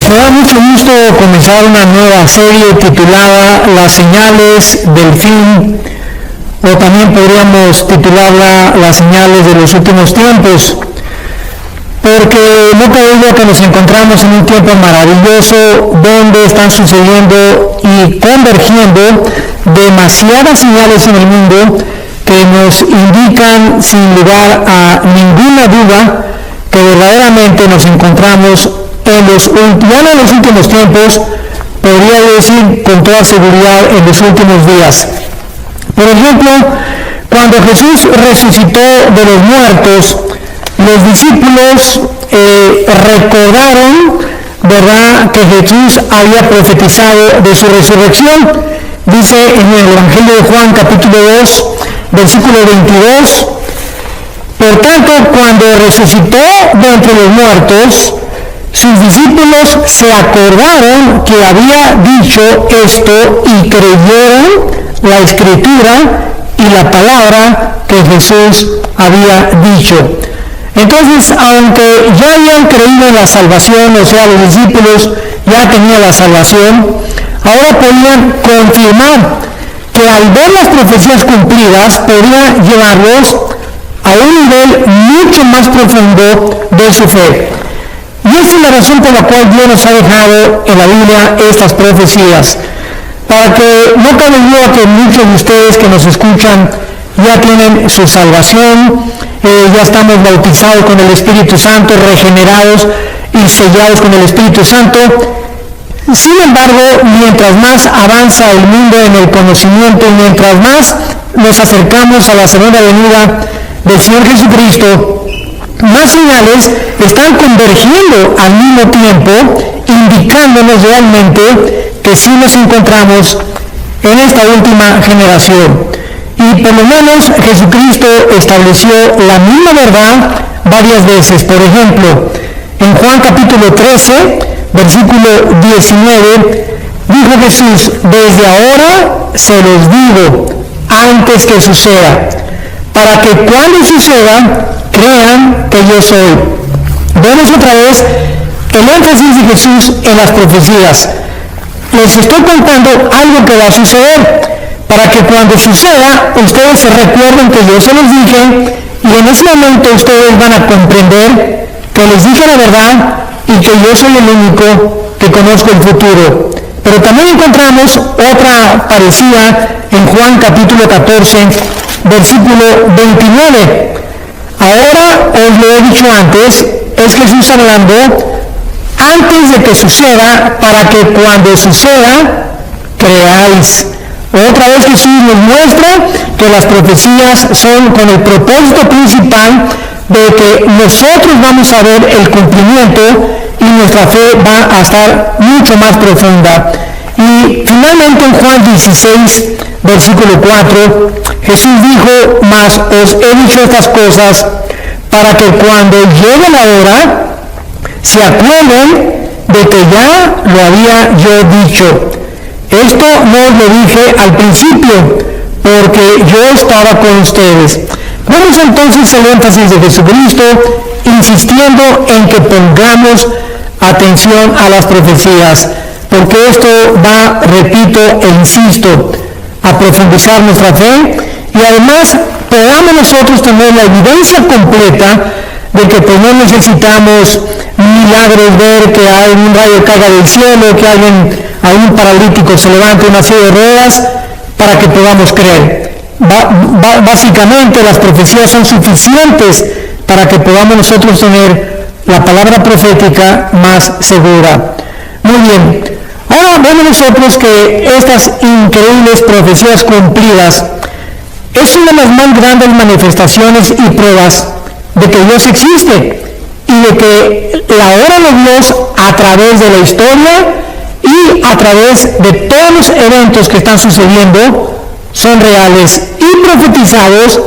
Me da mucho gusto comenzar una nueva serie titulada Las señales del fin, o también podríamos titularla Las señales de los últimos tiempos, porque no cabe duda que nos encontramos en un tiempo maravilloso donde están sucediendo y convergiendo demasiadas señales en el mundo que nos indican sin lugar a ninguna duda que verdaderamente nos encontramos ya no en los últimos tiempos, podría decir con toda seguridad en los últimos días. Por ejemplo, cuando Jesús resucitó de los muertos, los discípulos recordaron, ¿verdad?, que Jesús había profetizado de su resurrección. Dice en el Evangelio de Juan, capítulo 2, versículo 22, por tanto, cuando resucitó de entre los muertos, sus discípulos se acordaron que había dicho esto y creyeron la escritura y la palabra que Jesús había dicho. Entonces, aunque ya habían creído en la salvación, o sea, los discípulos ya tenían la salvación, ahora podían confirmar que al ver las profecías cumplidas podía llevarlos a un nivel mucho más profundo de su fe. Y esa es la razón por la cual Dios nos ha dejado en la Biblia estas profecías, para que no cabe duda que muchos de ustedes que nos escuchan ya tienen su salvación, ya estamos bautizados con el Espíritu Santo, regenerados y sellados con el Espíritu Santo. Sin embargo, mientras más avanza el mundo en el conocimiento y mientras más nos acercamos a la segunda venida del Señor Jesucristo, más señales están convergiendo al mismo tiempo, indicándonos realmente que sí nos encontramos en esta última generación. Y por lo menos Jesucristo estableció la misma verdad varias veces. Por ejemplo, en Juan capítulo 13, versículo 19, dijo Jesús: desde ahora se los digo, antes que suceda, para que cuando suceda, crean que yo soy. Vemos otra vez el énfasis de Jesús en las profecías. Les estoy contando algo que va a suceder, para que cuando suceda, ustedes se recuerden que yo se los dije, y en ese momento ustedes van a comprender que les dije la verdad y que yo soy el único que conozco el futuro. Pero también encontramos otra parecida en Juan capítulo 14, versículo 29. Ahora os lo he dicho antes, es Jesús hablando, antes de que suceda, para que cuando suceda, creáis. Otra vez Jesús nos muestra que las profecías son con el propósito principal de que nosotros vamos a ver el cumplimiento y nuestra fe va a estar mucho más profunda. Y finalmente en Juan 16, versículo 4, Jesús dijo: mas os he dicho estas cosas para que cuando llegue la hora se acuerden de que ya lo había yo dicho. Esto no os lo dije al principio, porque yo estaba con ustedes. Vemos entonces el énfasis de Jesucristo insistiendo en que pongamos atención a las profecías, porque esto va, repito e insisto, a profundizar nuestra fe y además podamos nosotros tener la evidencia completa de que pues no necesitamos milagros, ver que hay un rayo caiga del cielo, que algún paralítico se levante una silla de ruedas para que podamos creer. Básicamente las profecías son suficientes para que podamos nosotros tener la palabra profética más segura. Muy bien, ahora vemos nosotros que estas increíbles profecías cumplidas es una de las más grandes manifestaciones y pruebas de que Dios existe y de que la obra de Dios a través de la historia y a través de todos los eventos que están sucediendo son reales y profetizados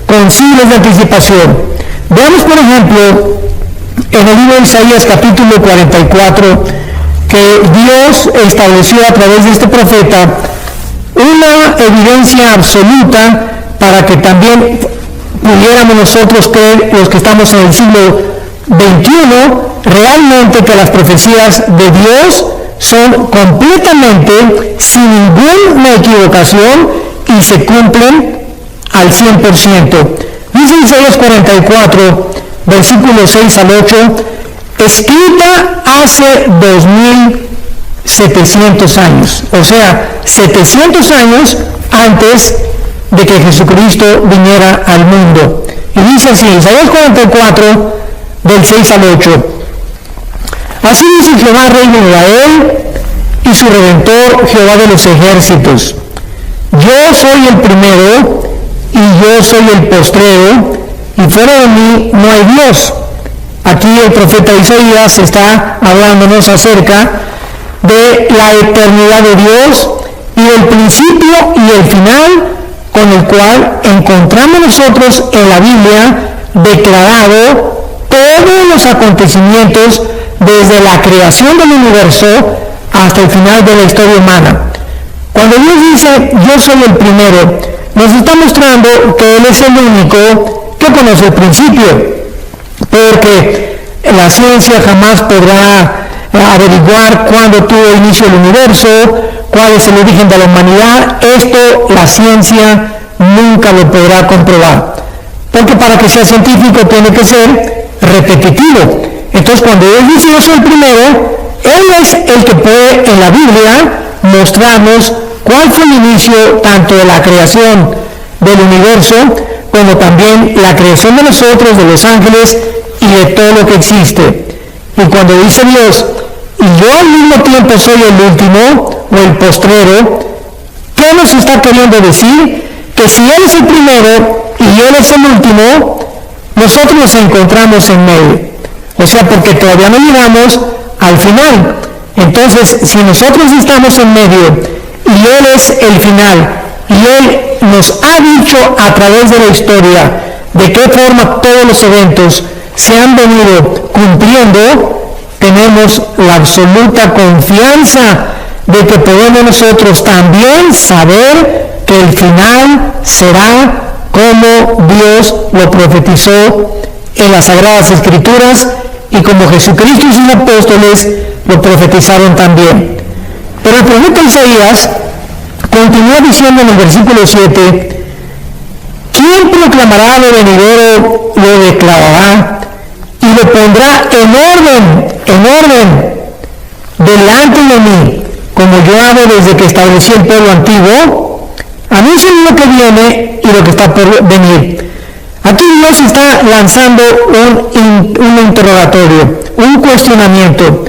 con siglos de anticipación. Veamos, por ejemplo, en el libro de Isaías capítulo 44, que Dios estableció a través de este profeta una evidencia absoluta para que también pudiéramos nosotros creer, los que estamos en el siglo XXI, realmente que las profecías de Dios son completamente sin ninguna equivocación y se cumplen al 100%. Dice Isaías 44, versículos 6 al 8, escrita hace 2700 años, o sea, 700 años antes de que Jesucristo viniera al mundo. Y dice así, Isaías 44, del 6 al 8. Así dice Jehová, Rey de Israel, y su Redentor, Jehová de los ejércitos. Yo soy el primero, y yo soy el postrero, y fuera de mí no hay Dios. Aquí el profeta Isaías está hablándonos acerca de la eternidad de Dios y del principio y el final con el cual encontramos nosotros en la Biblia declarado todos los acontecimientos desde la creación del universo hasta el final de la historia humana. Cuando Dios dice, yo soy el primero, nos está mostrando que Él es el único que conoce el principio, porque la ciencia jamás podrá averiguar cuándo tuvo inicio el universo, cuál es el origen de la humanidad. Esto la ciencia nunca lo podrá comprobar, porque para que sea científico tiene que ser repetitivo. Entonces, cuando Dios dice yo soy el primero, Él es el que puede en la Biblia mostrarnos cuál fue el inicio tanto de la creación del universo como también la creación de nosotros, de los ángeles y de todo lo que existe. Y cuando dice Dios, y yo al mismo tiempo soy el último o el postrero, ¿qué nos está queriendo decir? Que si Él es el primero y Él es el último, nosotros nos encontramos en medio. O sea, porque todavía no llegamos al final. Entonces, si nosotros estamos en medio y Él es el final, y Él nos ha dicho a través de la historia de qué forma todos los eventos se han venido cumpliendo, tenemos la absoluta confianza de que podemos nosotros también saber que el final será como Dios lo profetizó en las Sagradas Escrituras y como Jesucristo y sus apóstoles lo profetizaron también. Pero el profeta Isaías continúa diciendo en el versículo 7, ¿quién proclamará lo venidero, lo declarará y lo pondrá en orden delante de mí, como yo hago desde que establecí el pueblo antiguo? Anuncien lo que viene y lo que está por venir. Aquí Dios está lanzando un interrogatorio, un cuestionamiento.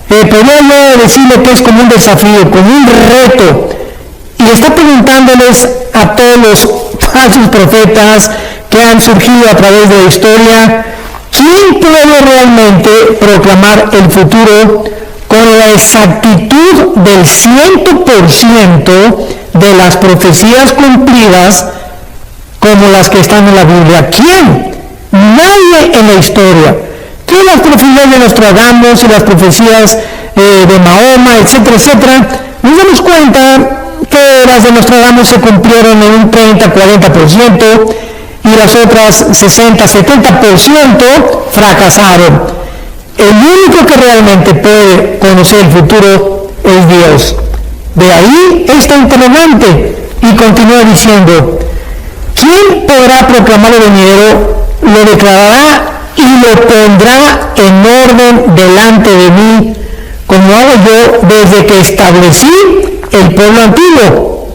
Podría yo decirle que es como un desafío, como un reto, y está preguntándoles a todos los falsos profetas que han surgido a través de la historia, ¿quién puede realmente proclamar el futuro con la exactitud del 100% de las profecías cumplidas como las que están en la Biblia? ¿Quién? Nadie en la historia. Que las profecías de Nostradamus y las profecías de Mahoma, etcétera, etcétera, nos damos cuenta que las de Nostradamus se cumplieron en un 30-40% y las otras 60-70% fracasaron. El único que realmente puede conocer el futuro es Dios. De ahí esta interrogante, y continúa diciendo, ¿quién podrá proclamar lo venidero, lo declarará y lo pondrá en orden delante de mí, como hago yo desde que establecí el pueblo antiguo?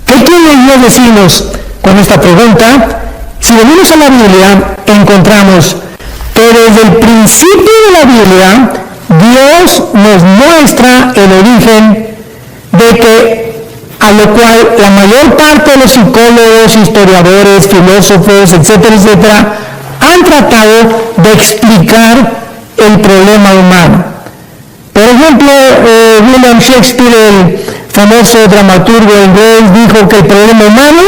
¿Qué quiere Dios decirnos con esta pregunta? Si venimos a la Biblia, encontramos que desde el principio de la Biblia, Dios nos muestra el origen de que, a lo cual la mayor parte de los psicólogos, historiadores, filósofos, etcétera, etcétera, han tratado de explicar el problema humano. Por ejemplo, William Shakespeare, el famoso dramaturgo inglés, dijo que el problema humano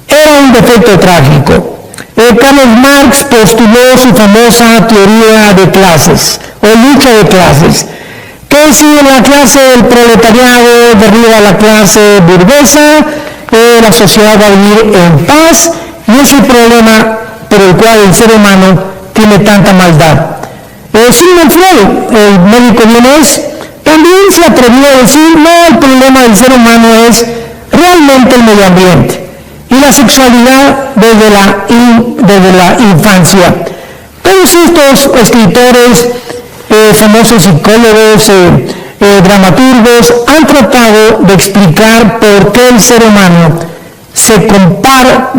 era un defecto trágico. Carlos Marx postuló su famosa teoría de clases, o lucha de clases, que si la clase del proletariado derriba a la clase burguesa, la sociedad va a vivir en paz, y ese problema por el cual el ser humano tiene tanta maldad. Sigmund Freud, el médico vienés, también se atrevió a decir, no, el problema del ser humano es realmente el medio ambiente y la sexualidad desde la infancia. Todos estos escritores, famosos psicólogos, dramaturgos, han tratado de explicar por qué el ser humano se comporta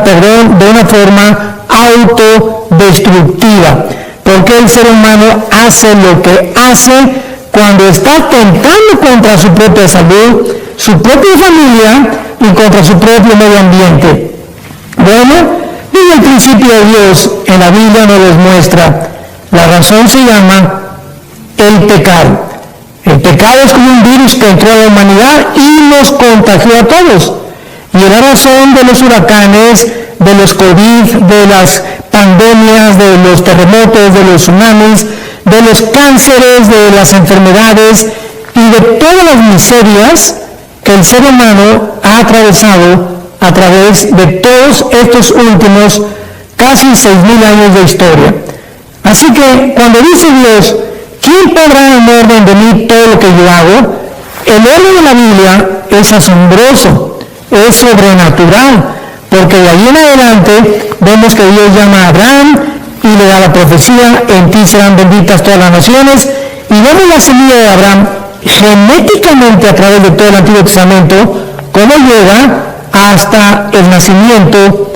de una forma autodestructiva, por qué el ser humano hace lo que hace cuando está atentando contra su propia salud, su propia familia y contra su propio medio ambiente. Bueno, desde el principio de Dios en la Biblia nos los muestra. La razón se llama el pecado. El pecado es como un virus que entró a la humanidad y nos contagió a todos. Y es la razón de los huracanes, de los COVID, de las pandemias, de los terremotos, de los tsunamis, de los cánceres, de las enfermedades y de todas las miserias que el ser humano ha atravesado a través de todos estos últimos casi 6.000 años de historia. Así que cuando dice Dios, ¿quién pondrá en orden de mí todo lo que yo hago? El orden de la Biblia es asombroso, es sobrenatural, porque de ahí en adelante vemos que Dios llama a Abraham y le da la profecía, en ti serán benditas todas las naciones, y vemos la semilla de Abraham genéticamente a través de todo el Antiguo Testamento, cómo llega hasta el nacimiento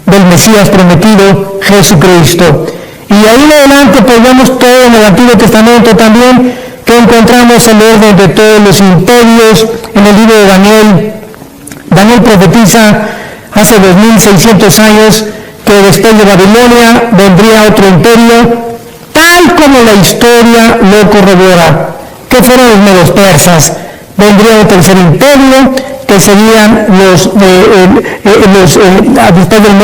del Mesías prometido, Jesucristo. Y ahí en adelante pues vemos todo en el Antiguo Testamento también, que encontramos el orden de todos los imperios en el libro de Daniel. Daniel profetiza hace 2600 años que después de Babilonia vendría otro imperio, tal como la historia lo corrobora, que fueron los medos persas. Vendría un tercer imperio, que serían después del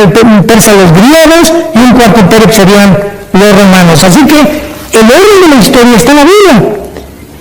persa los griegos, y un cuarto imperio que serían los romanos. Así que el orden de la historia está en la Biblia.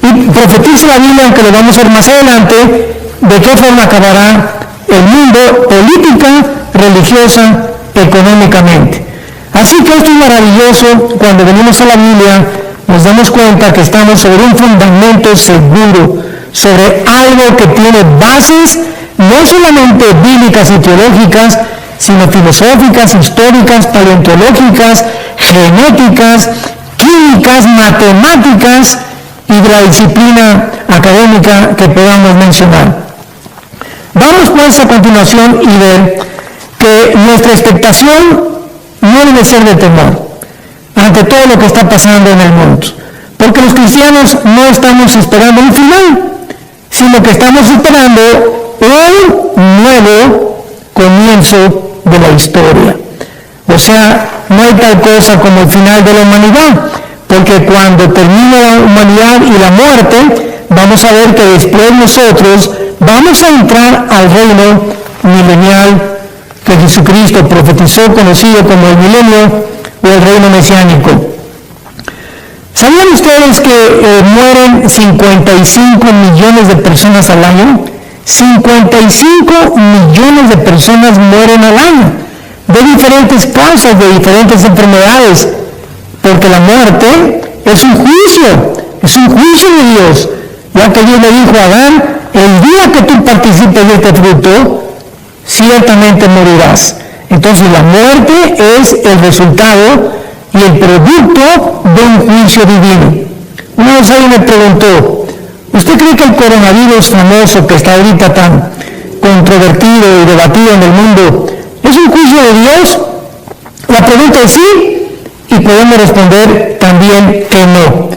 Y profetiza la Biblia, aunque lo vamos a ver más adelante, de qué forma acabará el mundo política, religiosa, económicamente. Así que esto es maravilloso. Cuando venimos a la Biblia nos damos cuenta que estamos sobre un fundamento seguro, sobre algo que tiene bases no solamente bíblicas y teológicas, sino filosóficas, históricas, paleontológicas, genéticas, químicas, matemáticas y de la disciplina académica que podamos mencionar. Vamos pues a continuación y ver que nuestra expectación no debe ser de temor ante todo lo que está pasando en el mundo, porque los cristianos no estamos esperando un final, sino que estamos esperando un nuevo comienzo de la historia. O sea, no hay tal cosa como el final de la humanidad, porque cuando termine la humanidad y la muerte, vamos a ver que después nosotros vamos a entrar al reino milenial que Jesucristo profetizó, conocido como el milenio o el reino mesiánico. ¿Sabían ustedes que mueren 55 millones de personas al año? 55 millones de personas mueren al año, de diferentes causas, de diferentes enfermedades, porque la muerte es un juicio de Dios, ya que Dios le dijo a Adán, el día que tú participes de este fruto, ciertamente morirás. Entonces la muerte es el resultado y el producto de un juicio divino. Una vez alguien me preguntó, ¿usted cree que el coronavirus famoso que está ahorita tan controvertido y debatido en el mundo es un juicio de Dios? La pregunta es sí, y podemos responder también que no.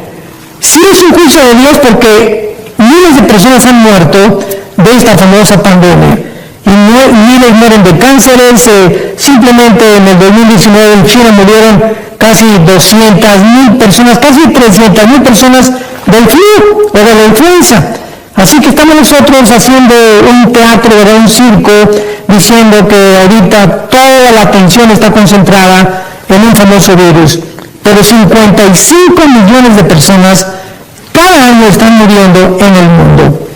Sí es un juicio de Dios porque miles de personas han muerto de esta famosa pandemia. Y miles mueren de cánceres. Simplemente en el 2019 en China murieron casi 200.000 personas, casi 300.000 personas del flu o de la influenza. Así que estamos nosotros haciendo un teatro, un circo, diciendo que ahorita toda la atención está concentrada en un famoso virus. Pero 55 millones de personas cada año están muriendo en el mundo.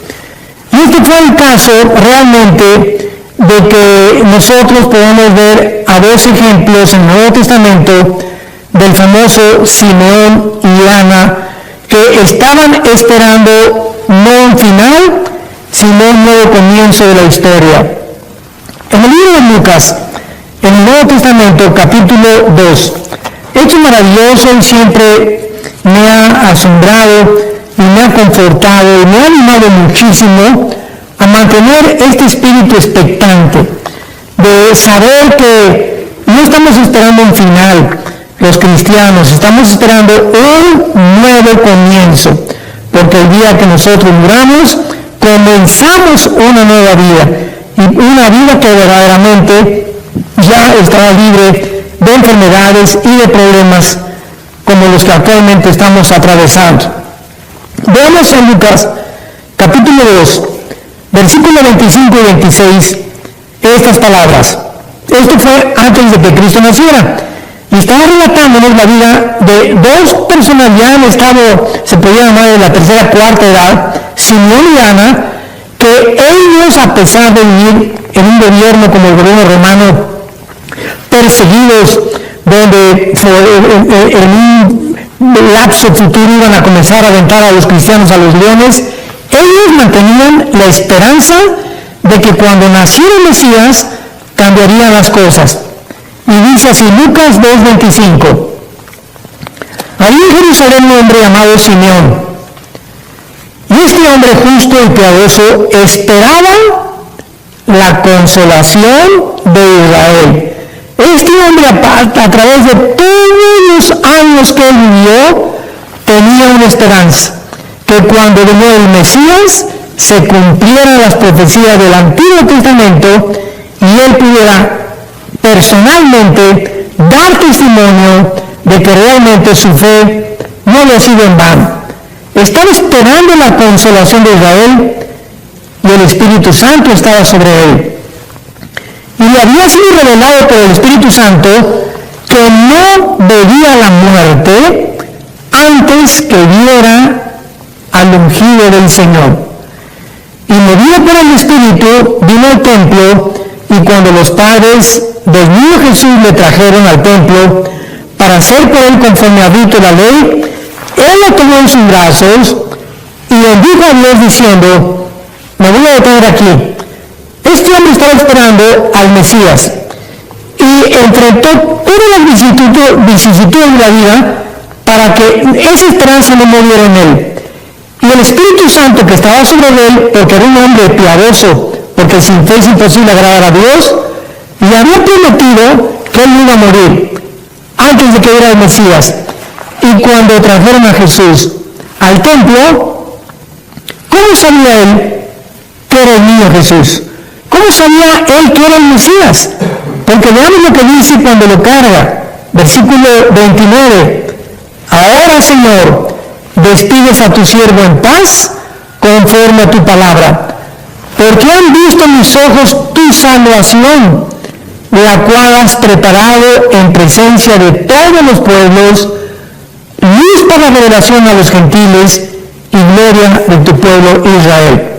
Y este fue el caso realmente de que nosotros podemos ver a dos ejemplos en el Nuevo Testamento de del famoso Simeón y Ana, que estaban esperando no un final, sino un nuevo comienzo de la historia. En el libro de Lucas, en el Nuevo Testamento, capítulo 2, hecho maravilloso y siempre me ha asombrado y me ha confortado y me ha animado muchísimo a mantener este espíritu expectante, de saber que no estamos esperando un final, los cristianos, estamos esperando un nuevo comienzo, porque el día que nosotros muramos, comenzamos una nueva vida, y una vida que verdaderamente ya estará libre de enfermedades y de problemas como los que actualmente estamos atravesando. Veamos en Lucas capítulo 2, versículos 25 y 26, estas palabras. Esto fue antes de que Cristo naciera. Y estaba relatándonos la vida de dos personas ya en estado, se podía llamar de la tercera, cuarta edad, Simeón y Ana, que ellos, a pesar de vivir en un gobierno como el gobierno romano, perseguidos, donde en un lapso futuro iban a comenzar a aventar a los cristianos a los leones, ellos mantenían la esperanza de que cuando naciera el Mesías cambiarían las cosas. Y dice así, Lucas 2:25, había en Jerusalén un hombre llamado Simeón, y este hombre justo y piadoso esperaba la consolación de Israel. Este hombre, a través de todos los años que él vivió, tenía una esperanza, que cuando vino el Mesías se cumplieran las profecías del Antiguo Testamento y él pudiera personalmente dar testimonio de que realmente su fe no había sido en vano. Estaba esperando la consolación de Israel y el Espíritu Santo estaba sobre él. Y le había sido revelado por el Espíritu Santo que no vería la muerte antes que viera al ungido del Señor. Y movido por el Espíritu, vino al templo, y cuando los padres del niño Jesús le trajeron al templo para hacer por él conforme ha dicho la ley, él lo tomó en sus brazos y bendijo a Dios diciendo, me voy a detener aquí. Este hombre estaba esperando al Mesías y enfrentó todas las vicisitudes de la vida para que esa esperanza no muriera en él. Y el Espíritu Santo que estaba sobre él, porque era un hombre piadoso, porque sin fe es imposible agradar a Dios, le había prometido que él no iba a morir antes de que hubiera el Mesías. Y cuando trajeron a Jesús al templo, ¿cómo sabía él que era el niño Jesús? ¿Cómo sabía él que era el Mesías? Porque veamos lo que dice cuando lo carga. Versículo 29. Ahora, Señor, despides a tu siervo en paz conforme a tu palabra. Porque han visto mis ojos tu salvación, la cual has preparado en presencia de todos los pueblos, luz para revelación a los gentiles y gloria de tu pueblo Israel.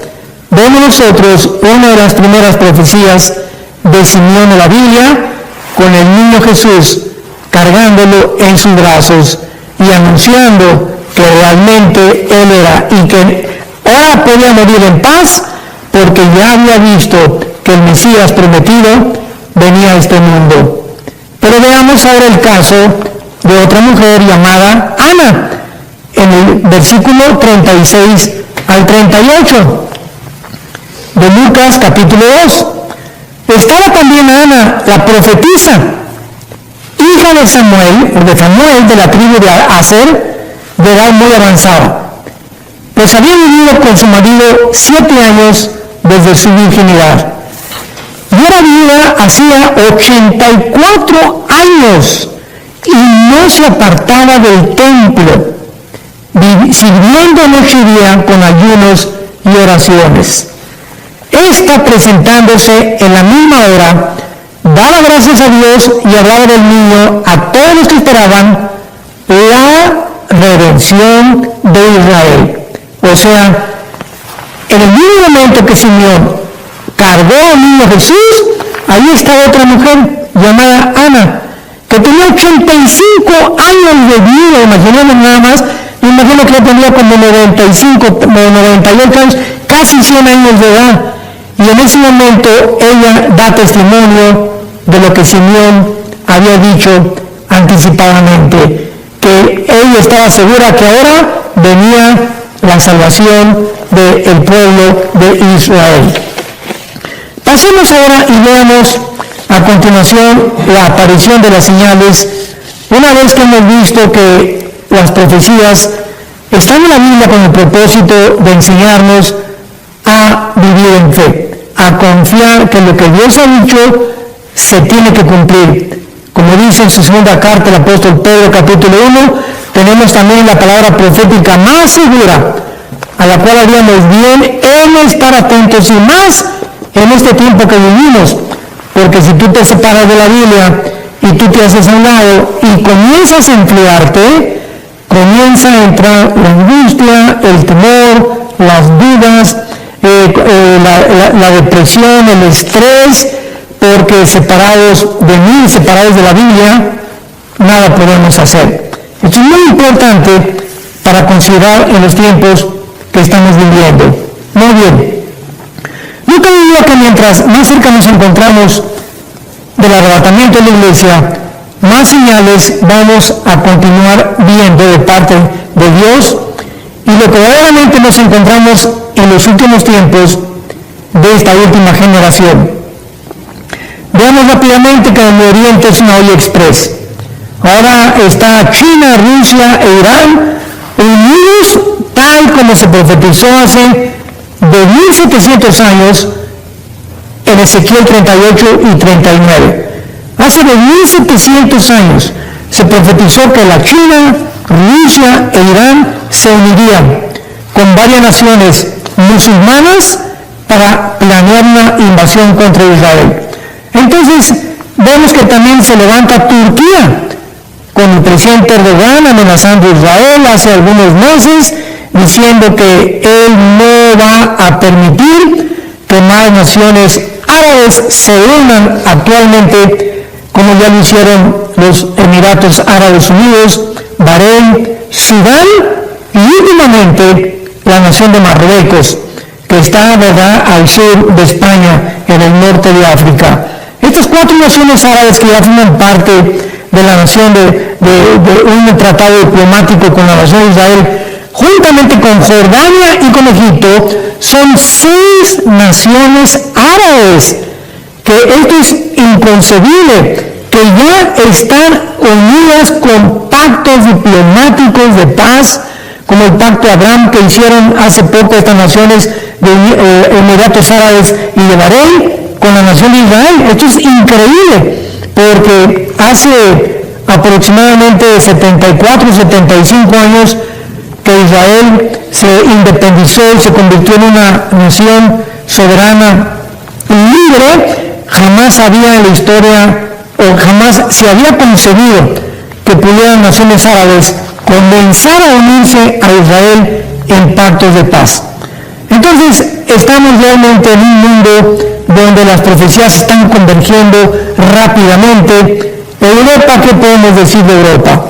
Vemos nosotros una de las primeras profecías de Simeón en la Biblia, con el niño Jesús cargándolo en sus brazos y anunciando que realmente él era y que ahora podía morir en paz porque ya había visto que el Mesías prometido venía a este mundo. Pero veamos ahora el caso de otra mujer llamada Ana, en el versículo 36 al 38 de Lucas capítulo 2. Estaba también Ana, la profetisa, hija de Samuel de la tribu de Aser, de edad muy avanzada, pues había vivido con su marido 7 años desde su virginidad. Y era viuda hacía 84 años y no se apartaba del templo, sirviendo noche y día con ayunos y oraciones. Esta, presentándose en la misma hora, daba gracias a Dios y hablaba del niño a todos los que esperaban la redención de Israel. O sea, en el mismo momento que Simeón cargó al niño Jesús, ahí está otra mujer llamada Ana, que tenía 85 años de vida, imaginemos nada más, me imagino que ya tenía como 95, 98 años, casi 100 años de edad. Y en ese momento ella da testimonio de lo que Simeón había dicho anticipadamente, que ella estaba segura que ahora venía la salvación del pueblo de Israel. Pasemos ahora y veamos a continuación la aparición de las señales, una vez que hemos visto que las profecías están en la Biblia con el propósito de enseñarnos a vivir en fe, a confiar que lo que Dios ha dicho se tiene que cumplir. Como dice en su segunda carta el apóstol Pedro, capítulo 1, tenemos también la palabra profética más segura, a la cual haríamos bien en estar atentos, y más en este tiempo que vivimos, porque si tú te separas de la Biblia y tú te haces a un lado y comienzas a enfriarte, comienza a entrar la angustia, el temor, las dudas, la depresión, el estrés, porque separados de mí, separados de la Biblia, nada podemos hacer. Esto es muy importante para considerar en los tiempos que estamos viviendo. Muy bien. Yo creo que mientras más cerca nos encontramos del arrebatamiento de la iglesia, más señales vamos a continuar viendo de parte de Dios, y lo que verdaderamente nos encontramos en los últimos tiempos de esta última generación. Veamos rápidamente que en el Oriente es una olla express. Ahora está China, Rusia e Irán unidos tal como se profetizó hace 2700 años en Ezequiel 38 y 39. Hace 2700 años se profetizó que la China, Rusia e Irán se unirían con varias naciones musulmanas para planear una invasión contra Israel. Entonces vemos que también se levanta Turquía con el presidente Erdogan amenazando a Israel hace algunos meses, diciendo que él no va a permitir que más naciones árabes se unan actualmente, como ya lo hicieron los Emiratos Árabes Unidos, Bahrein, Sudán y últimamente la nación de Marruecos, que está, ¿verdad?, al sur de España, en el norte de África. Estas 4 naciones árabes que ya forman parte de la nación de un tratado diplomático con la nación de Israel, juntamente con Jordania y con Egipto, son 6 naciones árabes, que esto es inconcebible, que ya están unidas con pactos diplomáticos de paz, como el pacto de Abraham que hicieron hace poco estas naciones de Emiratos Árabes y de Bahrein con la nación de Israel. Esto es increíble, porque hace aproximadamente 74, 75 años que Israel se independizó y se convirtió en una nación soberana y libre. Jamás había en la historia, o jamás se había concebido que pudieran naciones árabes comenzar a unirse a Israel en pactos de paz. Entonces, estamos realmente en un mundo donde las profecías están convergiendo rápidamente. Europa, ¿qué podemos decir de Europa?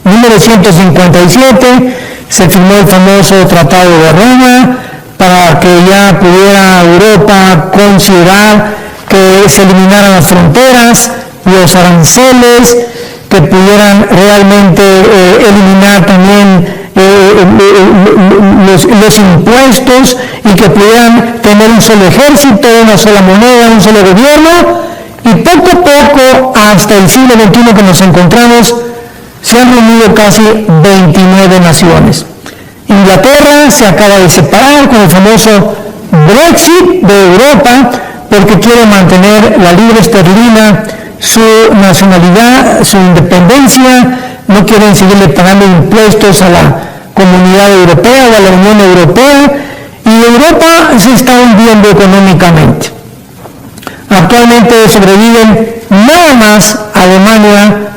1957 se firmó el famoso Tratado de Roma para que ya pudiera Europa considerar que se eliminaran las fronteras, los aranceles, que pudieran realmente eliminar también los impuestos, y que pudieran tener un solo ejército, una sola moneda, un solo gobierno. Y poco a poco, hasta el siglo XXI que nos encontramos, se han reunido casi 29 naciones. Inglaterra se acaba de separar con el famoso Brexit de Europa, porque quiere mantener la libra esterlina, su nacionalidad, su independencia. No quieren seguirle pagando impuestos a la Comunidad Europea o a la Unión Europea, y Europa se está hundiendo económicamente. Actualmente sobreviven nada más Alemania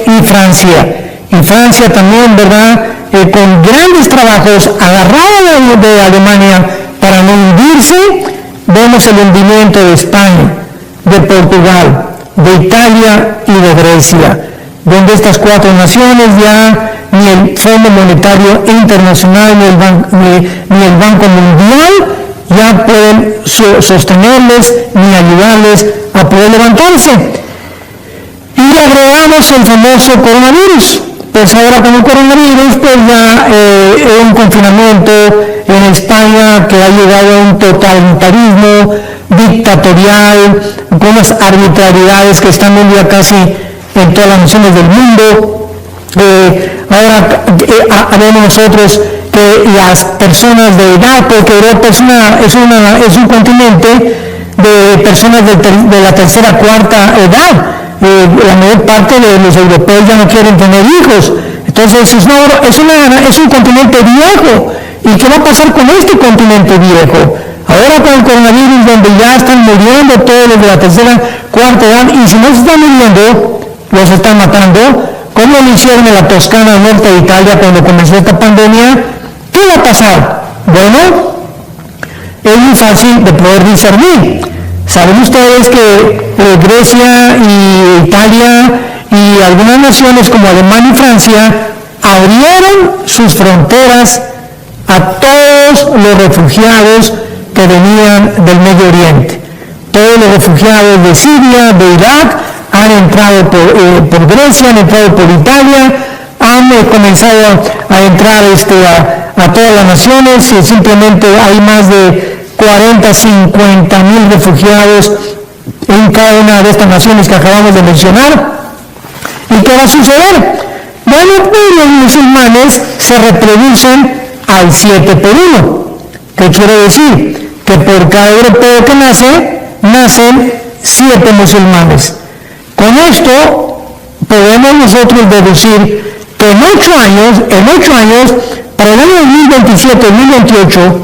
y Francia. Y Francia también, ¿verdad?, con grandes trabajos, agarrada de Alemania para no hundirse. Vemos el hundimiento de España, de Portugal, de Italia y de Grecia, donde estas cuatro naciones ya ni el Fondo Monetario Internacional ni el Banco Mundial ya pueden sostenerles ni ayudarles a poder levantarse. Y agregamos el famoso coronavirus. Pues ahora con el coronavirus, pues ya un confinamiento en España que ha llegado a un totalitarismo dictatorial, con unas arbitrariedades que están hoy día casi en todas las naciones del mundo. Ahora vemos nosotros que las personas de edad, porque Europa es un continente de personas de la tercera, cuarta edad. La mayor parte de los europeos ya no quieren tener hijos. Entonces es un continente viejo. ¿Y qué va a pasar con este continente viejo? Ahora con el coronavirus, donde ya están muriendo todos los de la tercera, cuarta edad, y si no se están muriendo, los están matando, como lo hicieron en la Toscana, norte de Italia, cuando comenzó esta pandemia. ¿Qué va a pasar? Bueno, es muy fácil de poder discernir. Saben ustedes que Grecia y Italia y algunas naciones como Alemania y Francia abrieron sus fronteras a todos los refugiados que venían del Medio Oriente. Todos los refugiados de Siria, de Irak, han entrado por Grecia, han entrado por Italia, han comenzado a entrar a todas las naciones, y simplemente hay más de 40-50,000 refugiados en cada una de estas naciones que acabamos de mencionar. ¿Y qué va a suceder? Bueno, pues los musulmanes se reproducen al 7 por 1. ¿Qué quiere decir? Que por cada europeo que nacen 7 musulmanes. Con esto podemos nosotros deducir que en 8 años, para el año 2027-2028,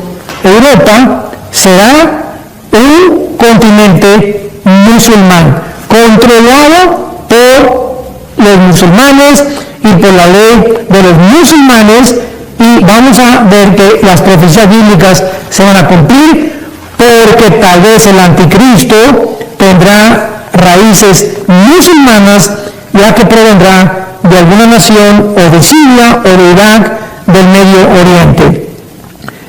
Europa será un continente musulmán, controlado por los musulmanes y por la ley de los musulmanes, y vamos a ver que las profecías bíblicas se van a cumplir, porque tal vez el anticristo tendrá raíces musulmanas, ya que provendrá de alguna nación o de Siria o de Irak, del Medio Oriente.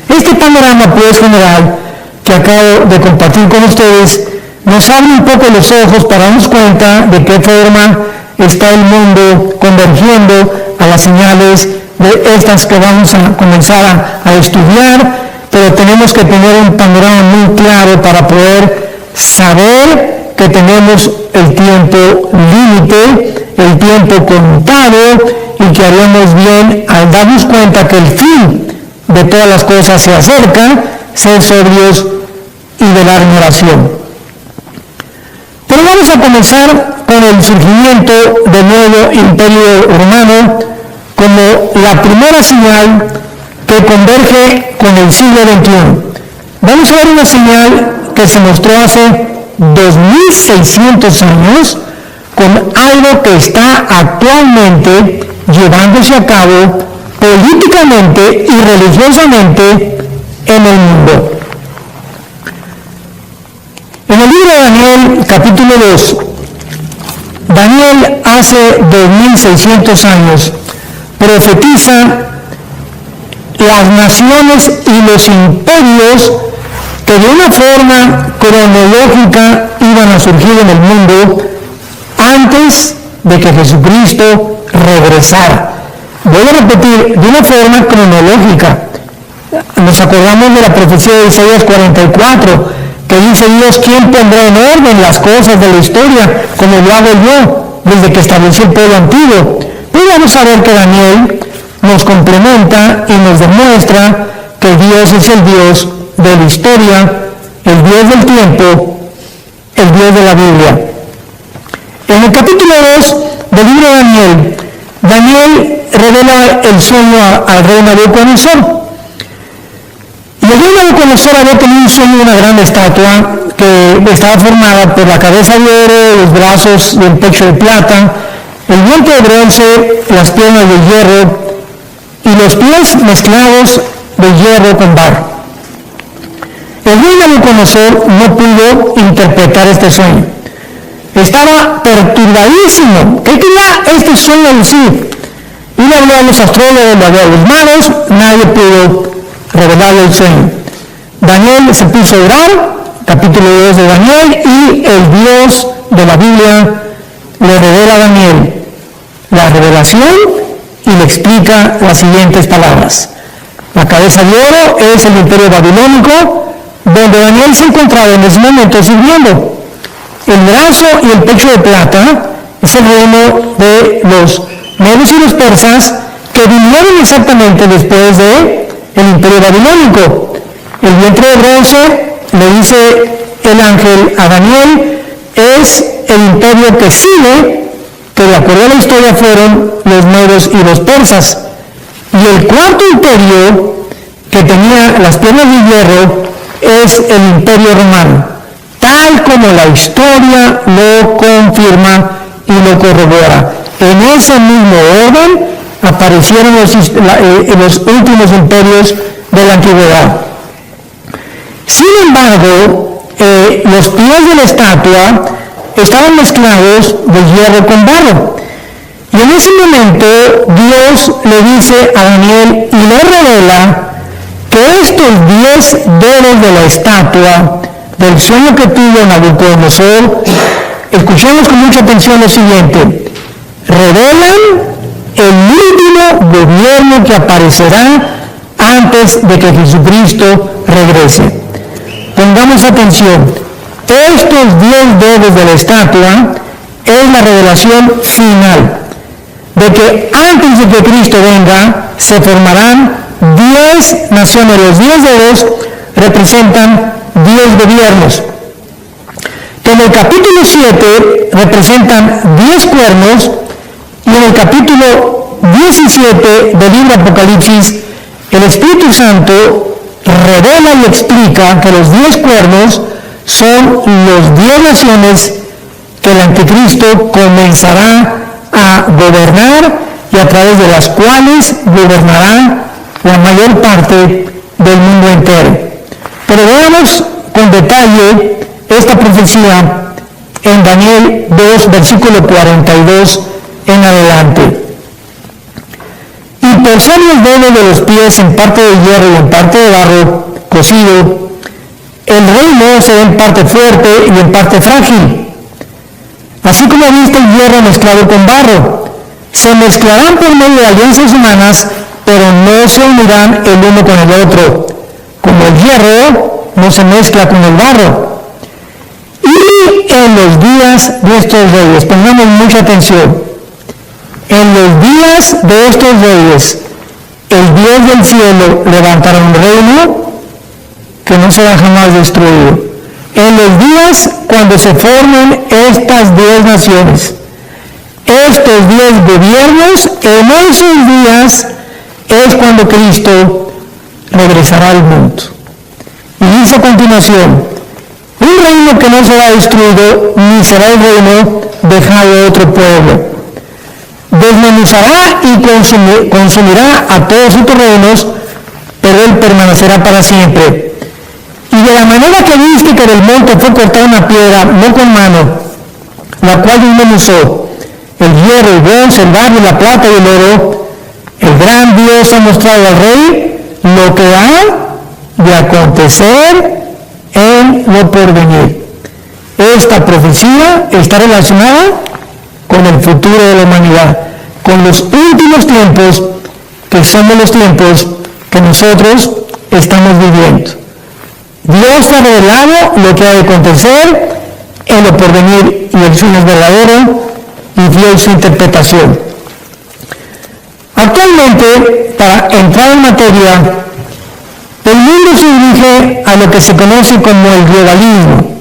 Este panorama, pues, general que acabo de compartir con ustedes nos abre un poco los ojos para darnos cuenta de qué forma está el mundo convergiendo a las señales de estas que vamos a comenzar a estudiar, pero tenemos que tener un panorama muy claro para poder saber que tenemos el tiempo límite, el tiempo contado, y que haríamos bien al darnos cuenta que el fin de todas las cosas se acerca, ser sobrios y velar en oración. Pero vamos a comenzar con el surgimiento del nuevo imperio romano como la primera señal que converge con el siglo XXI. Vamos a ver una señal que se mostró hace 2600 años con algo que está actualmente llevándose a cabo políticamente y religiosamente en el mundo. En el libro de Daniel, capítulo 2, Daniel hace 2600 años profetiza las naciones y los imperios que de una forma cronológica iban a surgir en el mundo antes de que Jesucristo regresara. Voy a repetir, de una forma cronológica. Nos acordamos de la profecía de Isaías 44, que dice Dios: ¿quién pondrá en orden las cosas de la historia como lo hago yo desde que establecí el pueblo antiguo? Pues vamos a ver que Daniel nos complementa y nos demuestra que Dios es el Dios de la historia, el Dios del tiempo, el Dios de la Biblia. En el capítulo 2 del libro de Daniel, Daniel revela el sueño al rey Nabucodonosor. Y el rey Nabucodonosor había tenido un sueño de una gran estatua que estaba formada por la cabeza de oro, los brazos y el pecho de plata, el vientre de bronce, las piernas de hierro y los pies mezclados de hierro con barro. El rey Nabucodonosor no pudo interpretar este sueño. estaba perturbadísimo. ¿Qué quería este sueño decir? Y le habló a los astrólogos, le habló a los magos, nadie pudo revelarle el sueño. Daniel se puso a orar, capítulo 2 de Daniel, y el Dios de la Biblia le revela a Daniel la revelación y le explica las siguientes palabras. La cabeza de oro es el imperio babilónico, donde Daniel se encontraba en ese momento sirviendo. El brazo y el pecho de plata es el reino de los medos y los persas, que vinieron exactamente después de el imperio babilónico. El vientre de bronce, le dice el ángel a Daniel, es el imperio que sigue, que de acuerdo a la historia fueron los medos y los persas. Y el cuarto imperio, que tenía las piernas de hierro, es el imperio romano, tal como la historia lo confirma y lo corrobora. En ese mismo orden aparecieron los últimos imperios de la antigüedad. Sin embargo, los pies de la estatua estaban mezclados de hierro con barro. Y en ese momento Dios le dice a Daniel y le revela que estos 10 dedos de la estatua del sueño que tuvo Nabucodonosor, escuchemos con mucha atención lo siguiente, revelan el último gobierno que aparecerá antes de que Jesucristo regrese. Pongamos atención, estos 10 dedos de la estatua es la revelación final de que antes de que Cristo venga se formarán 10 naciones. Los 10 dedos representan 10 gobiernos. Que en el capítulo 7 representan 10 cuernos, y en el capítulo 17 del libro Apocalipsis el Espíritu Santo revela y explica que los 10 cuernos son los 10 naciones que el anticristo comenzará a gobernar y a través de las cuales gobernará la mayor parte del mundo entero. Pero veamos con detalle esta profecía en Daniel 2, versículo 42 en adelante. Y por ser los dedos de los pies en parte de hierro y en parte de barro cocido, el reino será en parte fuerte y en parte frágil. Así como viste el hierro mezclado con barro, se mezclarán por medio de alianzas humanas, pero no se unirán el uno con el otro, como el hierro no se mezcla con el barro. Y en los días de estos reyes, pongamos mucha atención, en los días de estos reyes, el Dios del cielo levantará un reino que no será jamás destruido. En los días cuando se formen estas 10 naciones, estos 10 gobiernos, en esos días es cuando Cristo regresará al mundo. Y dice a continuación, un reino que no será destruido, ni será el reino dejado a otro pueblo. Desmenuzará y consumirá a todos sus terrenos, pero él permanecerá para siempre. Y de la manera que viste que del monte fue cortada una piedra, no con mano, la cual desmenuzó el hierro, el bronce, el barro, la plata y el oro, el gran Dios ha mostrado al rey lo que ha de acontecer en lo porvenir. Esta profecía está relacionada con el futuro de la humanidad, con los últimos tiempos, que somos los tiempos que nosotros estamos viviendo. Dios ha revelado lo que ha de acontecer en lo porvenir, y el fin es verdadero y fiel su interpretación. Actualmente, para entrar en materia, el mundo se dirige a lo que se conoce como el globalismo.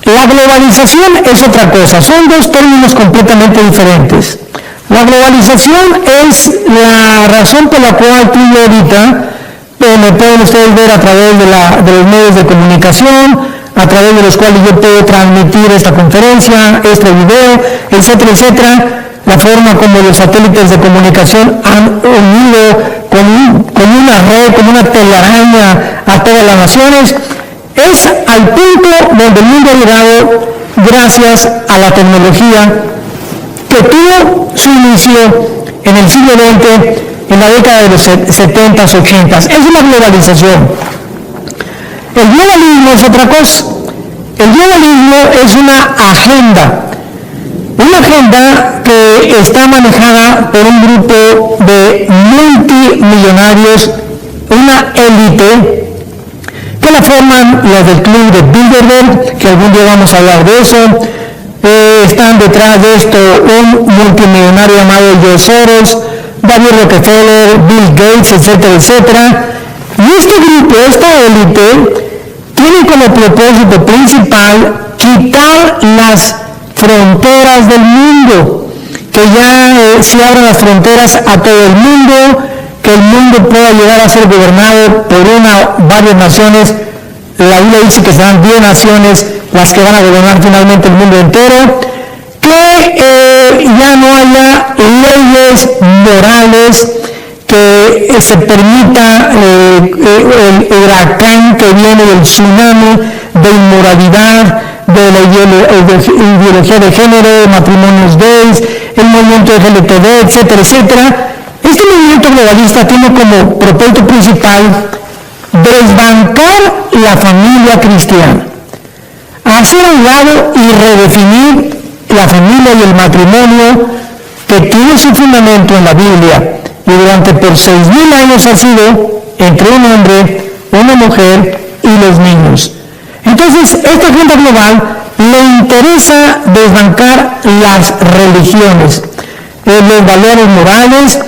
La globalización es otra cosa, son dos términos completamente diferentes. La globalización es la razón por la cual tú y yo ahorita me pueden ustedes ver a través de los medios de comunicación, a través de los cuales yo puedo transmitir esta conferencia, este video, etcétera, etcétera. La forma como los satélites de comunicación han unido con una red, como una telaraña a todas las naciones, es al punto donde el mundo ha llegado gracias a la tecnología que tuvo su inicio en el siglo XX, en la década de los 70s, 80s. Es la globalización. El globalismo es otra cosa. El globalismo es una agenda que está manejada por un grupo de multimillonarios, una élite, que la forman los del club de Bilderberg, que algún día vamos a hablar de eso. Están detrás de esto un multimillonario llamado George Soros, David Rockefeller, Bill Gates, etcétera, etcétera. Y este grupo, esta élite, tiene como propósito principal quitar las fronteras del mundo, que ya se abran las fronteras a todo el mundo, que el mundo pueda llegar a ser gobernado por varias naciones. La Biblia dice que serán 10 naciones las que van a gobernar finalmente el mundo entero, que ya no haya leyes morales, que se permita el huracán que viene, el tsunami de inmoralidad, de la ideología de género, matrimonios gays, el movimiento LGTB, etcétera, etcétera. Este movimiento globalista tiene como propósito principal desbancar la familia cristiana, hacer a un lado y redefinir la familia y el matrimonio que tiene su fundamento en la Biblia y durante por 6.000 años ha sido entre un hombre, una mujer y los niños. Entonces, esta agenda global le interesa desbancar las religiones, los valores morales,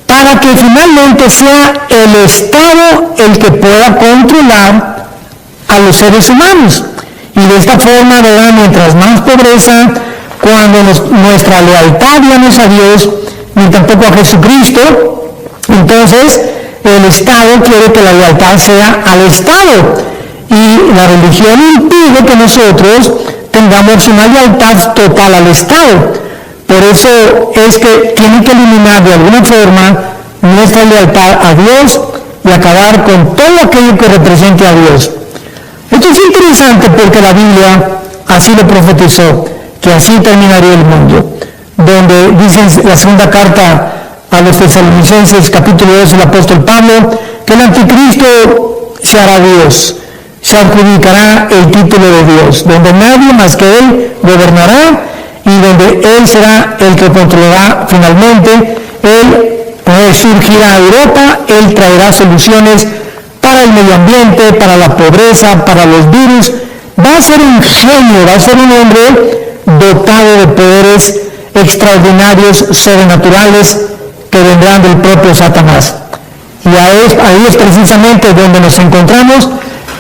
para que finalmente sea el Estado el que pueda controlar a los seres humanos. Y de esta forma, ¿verdad?, mientras más pobreza, cuando nuestra lealtad ya no es a Dios, ni tampoco a Jesucristo, entonces el Estado quiere que la lealtad sea al Estado. Y la religión impide que nosotros tengamos una lealtad total al Estado. Por eso es que tienen que eliminar de alguna forma nuestra lealtad a Dios y acabar con todo aquello que represente a Dios. Esto es interesante porque la Biblia así lo profetizó, que así terminaría el mundo, donde dice en la segunda carta a los Tesalonicenses, capítulo 2, el apóstol Pablo, que el anticristo se hará Dios, se adjudicará el título de Dios, donde nadie más que Él gobernará y donde Él será el que controlará finalmente. Él resurgirá a Europa, Él traerá soluciones para el medio ambiente, para la pobreza, para los virus. Va a ser un genio, va a ser un hombre dotado de poderes extraordinarios, sobrenaturales, que vendrán del propio Satanás. Y ahí es precisamente donde nos encontramos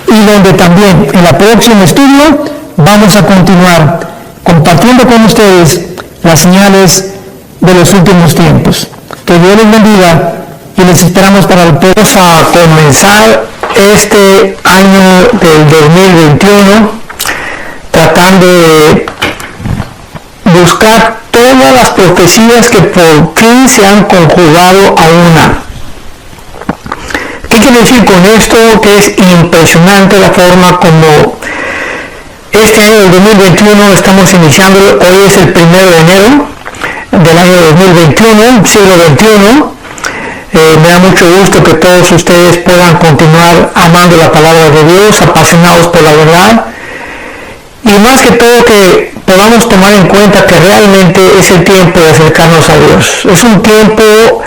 y donde también en el próximo estudio vamos a continuar compartiendo con ustedes las señales de los últimos tiempos. Que Dios les bendiga y les esperamos para el próximo. Vamos a comenzar este año del 2021 tratando de buscar todas las profecías que por fin se han conjugado a una. ¿Qué quiere decir con esto? Que es impresionante la forma como este año del 2021 estamos iniciando. Hoy es el 1 de enero del año 2021, siglo XXI. Me da mucho gusto que todos ustedes puedan continuar amando la palabra de Dios, apasionados por la verdad, y más que todo que podamos tomar en cuenta que realmente es el tiempo de acercarnos a Dios. Es un tiempo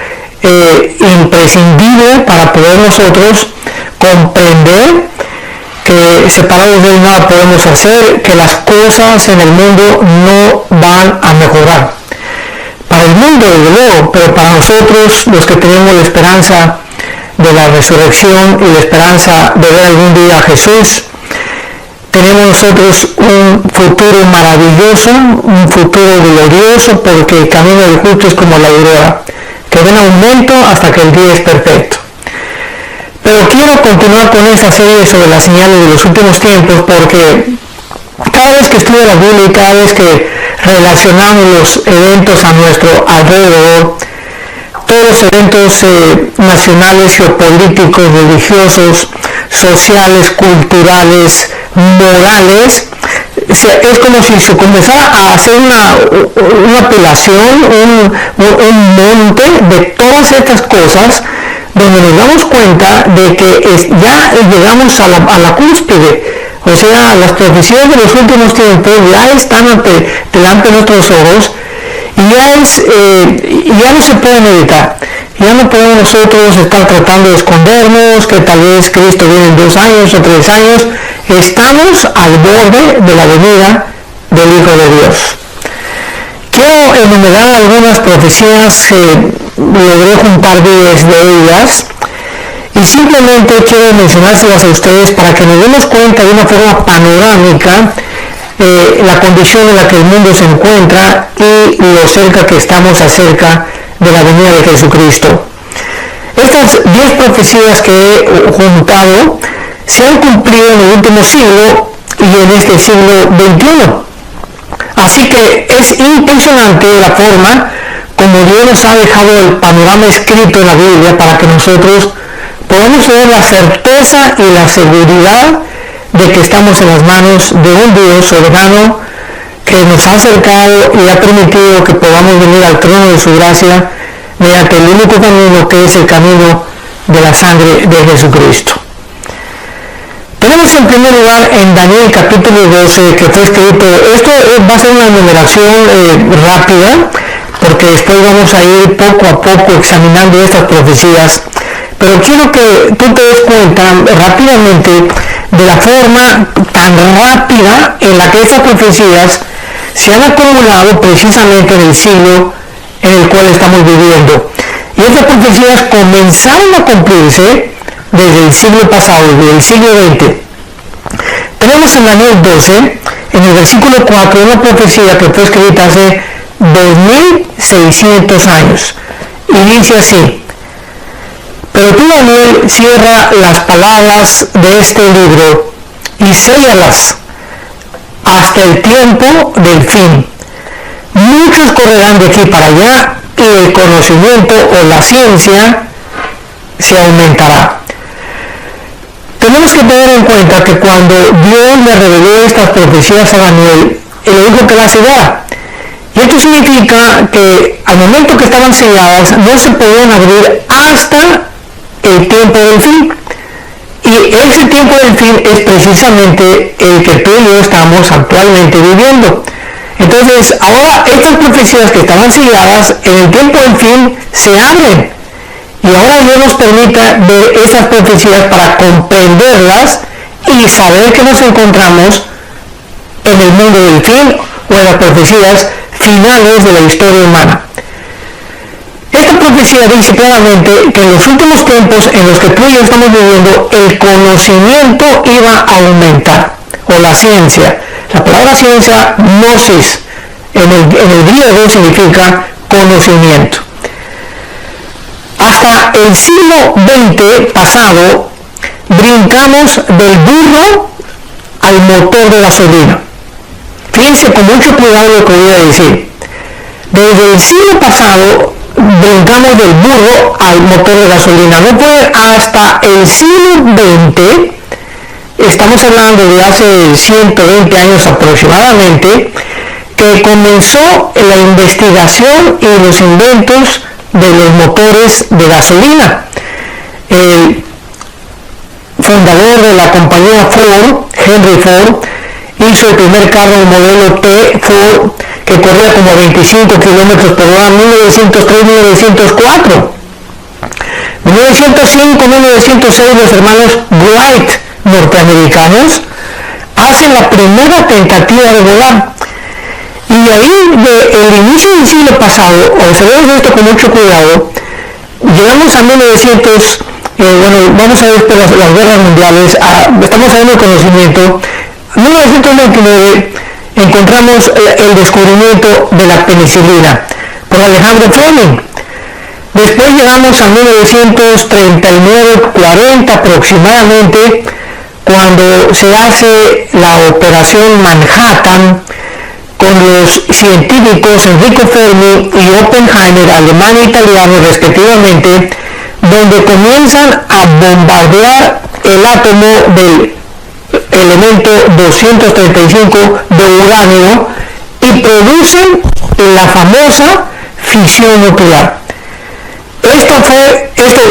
imprescindible para poder nosotros comprender que separados de Él nada podemos hacer, que las cosas en el mundo no van a mejorar. Para el mundo, desde luego, pero para nosotros, los que tenemos la esperanza de la resurrección y la esperanza de ver algún día a Jesús, tenemos nosotros un futuro maravilloso, un futuro glorioso, porque el camino del justo es como la aurora, que va en aumento hasta que el día es perfecto. Pero quiero continuar con esta serie sobre las señales de los últimos tiempos, porque cada vez que estudio la Biblia y cada vez que relacionamos los eventos a nuestro alrededor, todos los eventos nacionales, geopolíticos, religiosos, sociales, culturales, morales, es como si se comenzara a hacer una apelación, un monte de todas estas cosas, donde nos damos cuenta de que ya llegamos a la cúspide. O sea, las profecías de los últimos tiempos ya están delante de nuestros ojos y ya no se pueden evitar. Ya no podemos nosotros estar tratando de escondernos, que tal vez Cristo viene en 2 años o 3 años. Estamos al borde de la venida del Hijo de Dios. Quiero enumerar algunas profecías, logré juntar 10 de ellas, y simplemente quiero mencionárselas a ustedes para que nos demos cuenta de una forma panorámica la condición en la que el mundo se encuentra y lo cerca que estamos acerca de la venida de Jesucristo. Estas 10 profecías que he juntado se han cumplido en el último siglo y en este siglo XXI. Así que es impresionante la forma como Dios nos ha dejado el panorama escrito en la Biblia para que nosotros podamos tener la certeza y la seguridad de que estamos en las manos de un Dios soberano que nos ha acercado y ha permitido que podamos venir al trono de su gracia mediante el único camino que es el camino de la sangre de Jesucristo. Tenemos en primer lugar en Daniel capítulo 12 que fue escrito, esto va a ser una enumeración rápida porque después vamos a ir poco a poco examinando estas profecías, pero quiero que tú te des cuenta rápidamente de la forma tan rápida en la que estas profecías se han acumulado precisamente en el siglo en el cual estamos viviendo. Y estas profecías comenzaron a cumplirse desde el siglo pasado, desde el siglo XX. Tenemos en Daniel 12, en el versículo 4, una profecía que fue escrita hace 2600 años. Y dice así: pero tú, Daniel, cierra las palabras de este libro y séllalas hasta el tiempo del fin. Muchos correrán de aquí para allá y el conocimiento o la ciencia se aumentará. Tenemos que tener en cuenta que cuando Dios le reveló estas profecías a Daniel, él le dijo que las sellara. Y esto significa que al momento que estaban selladas no se podían abrir hasta el tiempo del fin. Y ese tiempo del fin es precisamente el que tú y yo estamos actualmente viviendo. Entonces, ahora estas profecías que estaban selladas en el tiempo del fin se abren. Y ahora Dios nos permita ver esas profecías para comprenderlas y saber que nos encontramos en el mundo del fin o en las profecías finales de la historia humana. Esta profecía dice claramente que en los últimos tiempos en los que tú y yo estamos viviendo, el conocimiento iba a aumentar, o la ciencia. La palabra ciencia, gnosis, en el griego significa conocimiento. Hasta el siglo XX pasado, brincamos del burro al motor de gasolina. Fíjense con mucho cuidado lo que voy a decir. Desde el siglo pasado, brincamos del burro al motor de gasolina. No fue hasta el siglo XX, estamos hablando de hace 120 años aproximadamente, que comenzó la investigación y los inventos de los motores de gasolina. El fundador de la compañía Ford, Henry Ford, hizo el primer carro modelo T Ford que corría como 25 kilómetros por hora en 1903-1904. En 1905-1906 los hermanos Wright, norteamericanos, hacen la primera tentativa de volar. Y de ahí, del inicio del siglo pasado, observemos esto con mucho cuidado, llegamos a 1900, vamos a ver después las guerras mundiales, estamos haciendo el conocimiento. En 1929 encontramos el descubrimiento de la penicilina por Alejandro Fleming. Después llegamos a 1939-40 aproximadamente, cuando se hace la operación Manhattan con los científicos Enrico Fermi y Oppenheimer, alemán e italiano respectivamente, donde comienzan a bombardear el átomo del elemento elemento 235 de uranio y producen la famosa fisión nuclear. Esto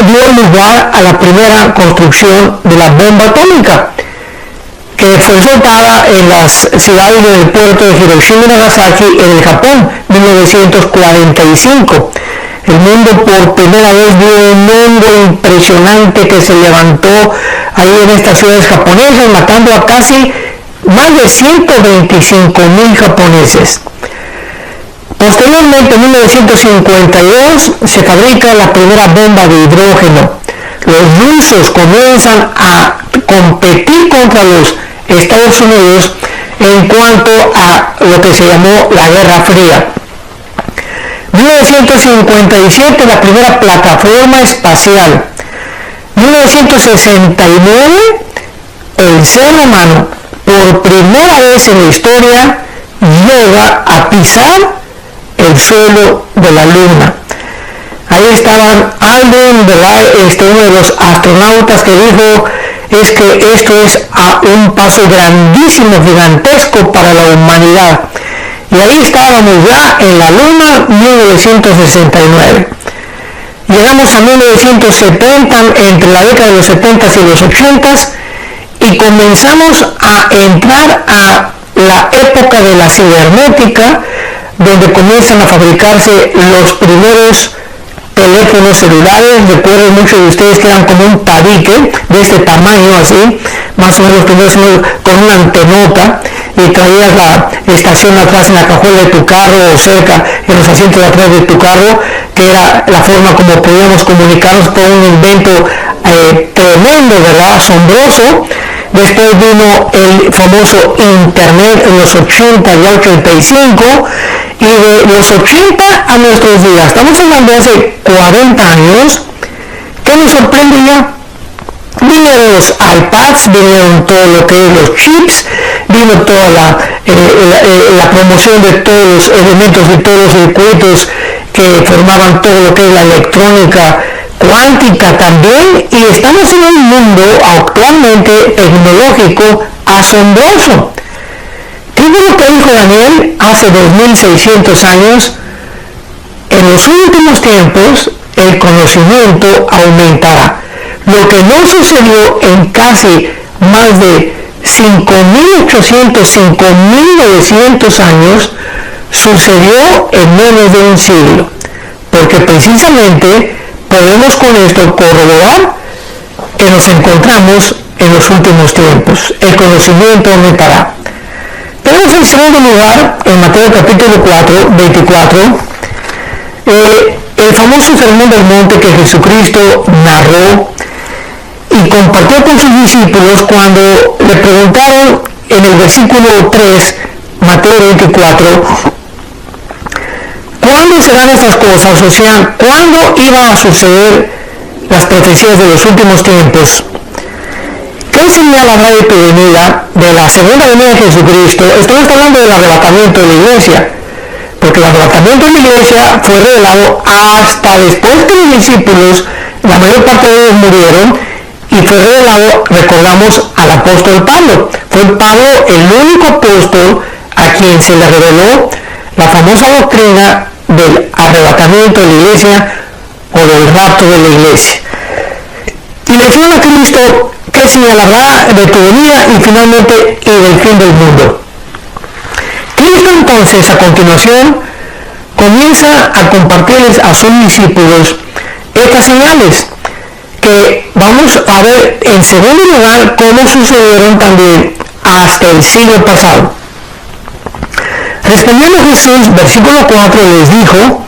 dio lugar a la primera construcción de la bomba atómica, que fue soltada en las ciudades del puerto de Hiroshima y Nagasaki en el Japón, 1945. El mundo por primera vez vio un mundo impresionante que se levantó ahí en estas ciudades japonesas, matando a casi más de 125,000 japoneses. Posteriormente, en 1952, se fabrica la primera bomba de hidrógeno. Los rusos comienzan a competir contra los Estados Unidos en cuanto a lo que se llamó la Guerra Fría. 1957, la primera plataforma espacial. 1969, el ser humano, por primera vez en la historia, llega a pisar el suelo de la luna. Ahí estaban Aldrin, ¿verdad? Uno de los astronautas que dijo es que esto es un paso grandísimo, gigantesco para la humanidad. Y ahí estábamos ya en la luna, 1969. Llegamos a 1970, entre la década de los 70s y los 80s, y comenzamos a entrar a la época de la cibernética, donde comienzan a fabricarse los primeros teléfonos celulares. Recuerden muchos de ustedes que eran como un tabique de este tamaño, así, más o menos primeros con una antenota, y traías la estación atrás en la cajuela de tu carro o cerca en los asientos de atrás de tu carro, que era la forma como podíamos comunicarnos. por un invento tremendo, ¿verdad? Asombroso. Después vino el famoso Internet en los 80 y 85, y de los 80 a nuestros días, estamos hablando de hace 40 años, ¿qué nos sorprende ya? Vinieron los iPads, vinieron todo lo que es los chips, vino toda la promoción de todos los elementos, de todos los circuitos que formaban todo lo que es la electrónica cuántica también, y estamos en un mundo actualmente tecnológico asombroso. ¿Qué es lo que dijo Daniel hace 2600 años? En los últimos tiempos el conocimiento aumentará. Lo que no sucedió en casi más de 5.800, 5.900 años, sucedió en menos de un siglo, porque precisamente podemos con esto corroborar que nos encontramos en los últimos tiempos. El conocimiento aumentará. Tenemos en segundo lugar, en Mateo capítulo 4, 24, el famoso sermón del monte que Jesucristo narró y compartió con sus discípulos cuando le preguntaron en el versículo 3, Mateo 24, ¿cuándo serán estas cosas? O sea, ¿cuándo iban a suceder las profecías de los últimos tiempos? ¿Qué señal habrá de tu venida, de la segunda venida de Jesucristo? Estamos hablando del arrebatamiento de la iglesia, porque el arrebatamiento de la iglesia fue revelado hasta después que los discípulos, la mayor parte de ellos murieron, y fue revelado, recordamos, al apóstol Pablo. Fue Pablo el único apóstol a quien se le reveló la famosa doctrina del arrebatamiento de la iglesia o del rapto de la iglesia. Y le dijeron a Cristo, ¿qué señal habrá de tu venida y finalmente y del fin del mundo? Cristo entonces a continuación comienza a compartirles a sus discípulos estas señales, que vamos a ver en segundo lugar cómo sucedieron también hasta el siglo pasado. Respondiendo Jesús, versículo 4, les dijo,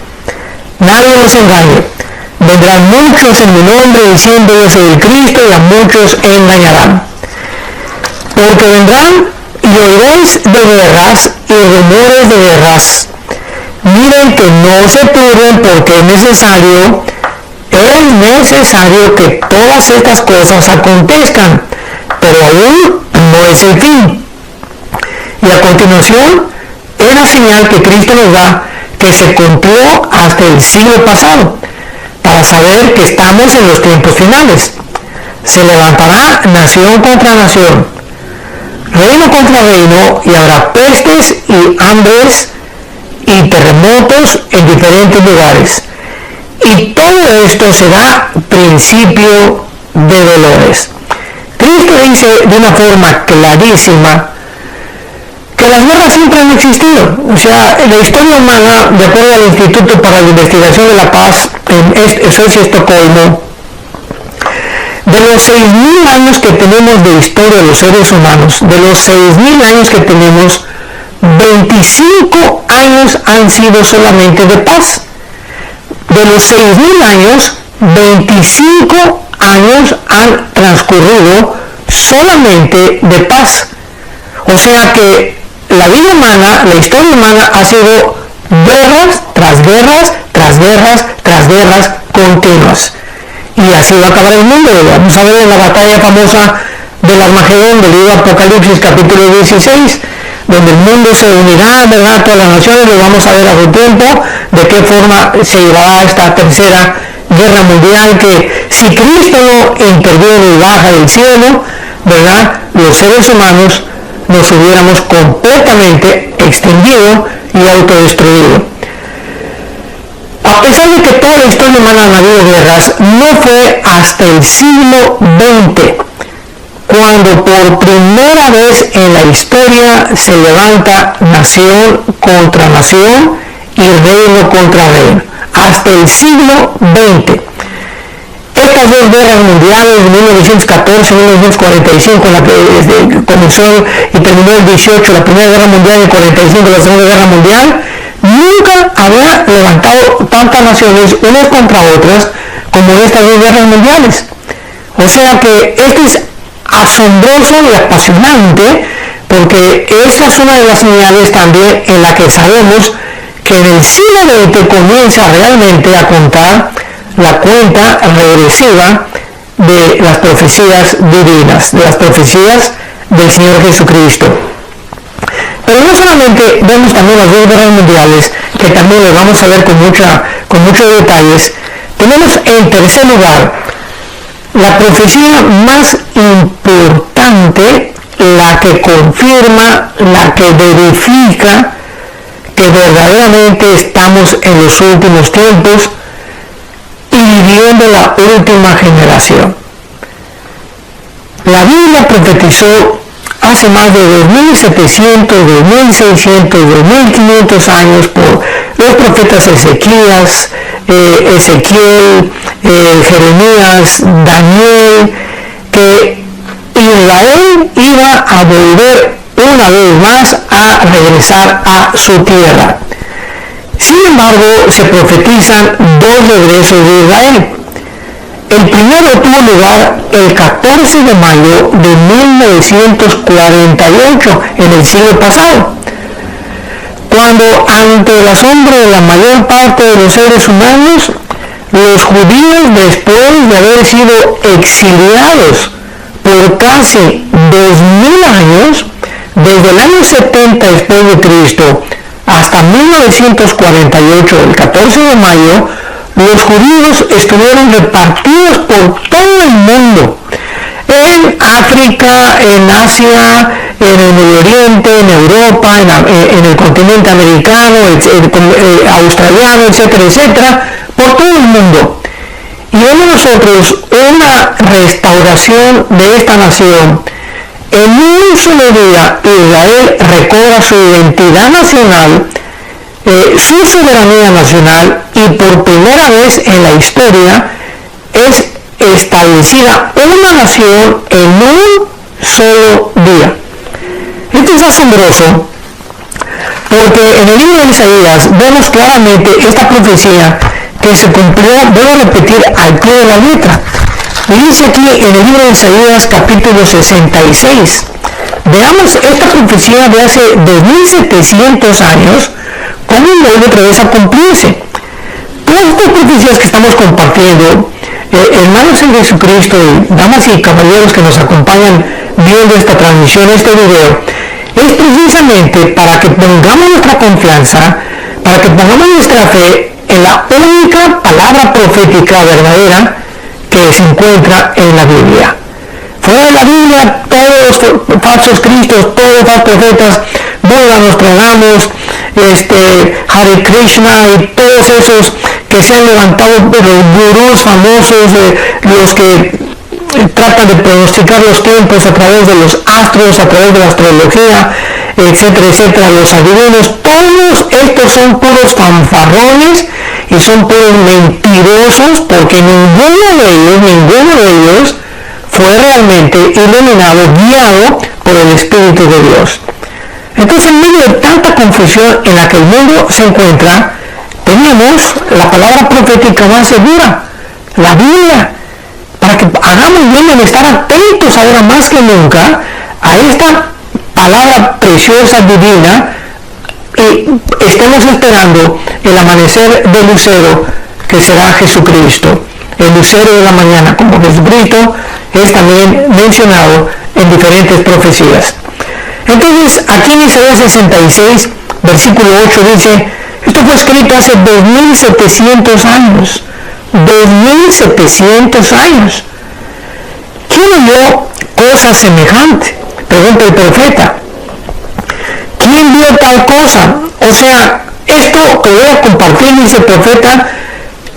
nadie los engañe. Vendrán muchos en mi nombre diciendo yo soy el Cristo, y a muchos engañarán. Porque vendrán y oiréis de guerras y rumores de guerras. Miren que no se turben, porque es necesario que todas estas cosas acontezcan, pero aún no es el fin. Y a continuación es la señal que Cristo nos da, que se cumplió hasta el siglo pasado, para saber que estamos en los tiempos finales. Se levantará nación contra nación, reino contra reino, y habrá pestes y hambres y terremotos en diferentes lugares. Y todo esto será principio de dolores. Cristo dice de una forma clarísima que las guerras siempre han existido. O sea, la historia humana, de acuerdo al Instituto para la Investigación de la Paz en Suecia, Estocolmo, de los 6.000 años que tenemos de historia de los seres humanos, de los 6.000 años que tenemos, 25 años han sido solamente de paz. De los 6.000 años, 25 años han transcurrido solamente de paz. O sea que la vida humana, la historia humana ha sido guerras tras guerras, tras guerras, tras guerras continuas. Y así va a acabar el mundo. Vamos a ver en la batalla famosa del Armagedón del libro Apocalipsis capítulo 16, donde el mundo se unirá, ¿verdad?, todas las naciones. Lo vamos a ver a su tiempo, de qué forma se llevará esta tercera guerra mundial, que si Cristo no interviene y baja del cielo, ¿verdad?, los seres humanos nos hubiéramos completamente extinguido y autodestruido. A pesar de que toda la historia humana han habido guerras, no fue hasta el siglo XX cuando por primera vez en la historia se levanta nación contra nación y reino contra reino. Hasta el siglo XX. Estas dos guerras mundiales, 1914 y 1945, la que comenzó y terminó el 18, la Primera Guerra Mundial, y el 45, la Segunda Guerra Mundial, nunca había levantado tantas naciones unas contra otras como estas dos guerras mundiales. O sea que esto es asombroso y apasionante, porque esta es una de las señales también en la que sabemos que en el siglo XX comienza realmente a contar la cuenta regresiva de las profecías divinas, de las profecías del Señor Jesucristo. Pero no solamente vemos también las dos guerras mundiales, que también lo vamos a ver con muchos detalles. Tenemos en tercer lugar la profecía más importante, la que confirma, la que verifica que verdaderamente estamos en los últimos tiempos y viviendo la última generación. La Biblia profetizó hace más de 2.700, 2.600, 2.500 años por los profetas Ezequías, Ezequiel, Jeremías, Daniel, que Israel iba a volver una vez más a regresar a su tierra. Sin embargo, se profetizan dos regresos de Israel. El primero tuvo lugar el 14 de mayo de 1948, en el siglo pasado, cuando ante el asombro de la mayor parte de los seres humanos, los judíos, después de haber sido exiliados por casi 2.000 años, desde el año 70 después de Cristo hasta 1948, el 14 de mayo, los judíos estuvieron repartidos por todo el mundo, en África, en Asia, en el Medio Oriente, en Europa, en el continente americano, australiano, etcétera, etcétera, por todo el mundo. Y vemos nosotros una restauración de esta nación. En un solo día Israel recobra su identidad nacional, su soberanía nacional, y por primera vez en la historia es establecida una nación en un solo día. Esto es asombroso porque en el libro de Isaías vemos claramente esta profecía que se cumplió, voy a repetir, al pie de la letra. Y dice aquí en el libro de Isaías capítulo 66, veamos esta profecía de hace 2.700 años, cómo vuelve otra vez a cumplirse. Todas estas profecías que estamos compartiendo, hermanos en Jesucristo, damas y caballeros que nos acompañan viendo esta transmisión, este video, es precisamente para que pongamos nuestra confianza, para que pongamos nuestra fe en la única palabra profética verdadera que se encuentra en la Biblia. Fuera de la Biblia todo los falsos cristos, todos los falsos profetas, Buda, Nostradamus, Hare Krishna y todos esos que se han levantado, los gurús famosos, los que tratan de pronosticar los tiempos a través de los astros, a través de la astrología, etcétera, etcétera, los adivinos, todos estos son puros fanfarrones y son puros mentirosos, porque ninguno de ellos fue realmente iluminado, guiado por el Espíritu de Dios. Entonces, en medio de tanta confusión en la que el mundo se encuentra, tenemos la palabra profética más segura, la Biblia, para que hagamos bien en estar atentos ahora más que nunca a esta palabra preciosa, divina, y estemos esperando el amanecer del lucero, que será Jesucristo, el lucero de la mañana, como Jesucristo es también mencionado en diferentes profecías. Entonces, aquí en Isaías 66, versículo 8 dice, esto fue escrito hace 2700 años. 2700 años. ¿Quién oyó cosa semejante? Pregunta el profeta. ¿Quién vio tal cosa? O sea, esto que voy a compartir, dice el profeta,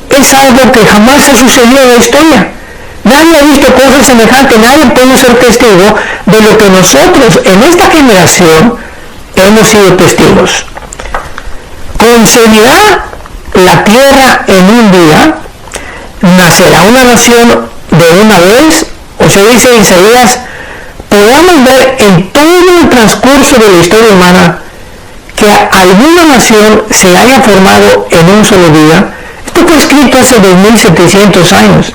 es algo que jamás ha sucedido en la historia. Nadie ha visto cosas semejantes, nadie puede ser testigo de lo que nosotros en esta generación hemos sido testigos. Concebirá la tierra en un día, nacerá una nación de una vez, o se dice en Isaías, podamos ver en todo el transcurso de la historia humana que alguna nación se haya formado en un solo día. Esto fue escrito hace 2700 años.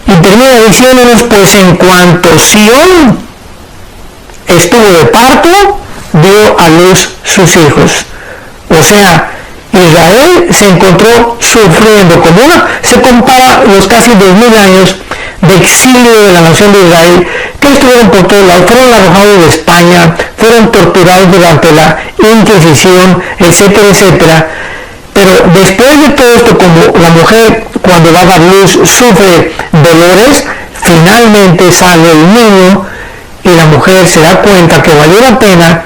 Y termina diciéndonos, pues en cuanto Sión estuvo de parto, dio a luz sus hijos. O sea, Israel se encontró sufriendo se compara los casi 2000 años de exilio de la nación de Israel, que estuvieron por todos lados, fueron arrojados de España, fueron torturados durante la Inquisición, etcétera, etcétera. Pero después de todo esto, como la mujer cuando va a dar luz sufre dolores, finalmente sale el niño y la mujer se da cuenta que valió la pena,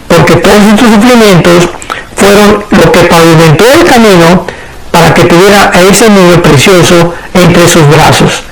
porque todos estos sufrimientos fueron lo que pavimentó el camino para que tuviera a ese niño precioso entre sus brazos.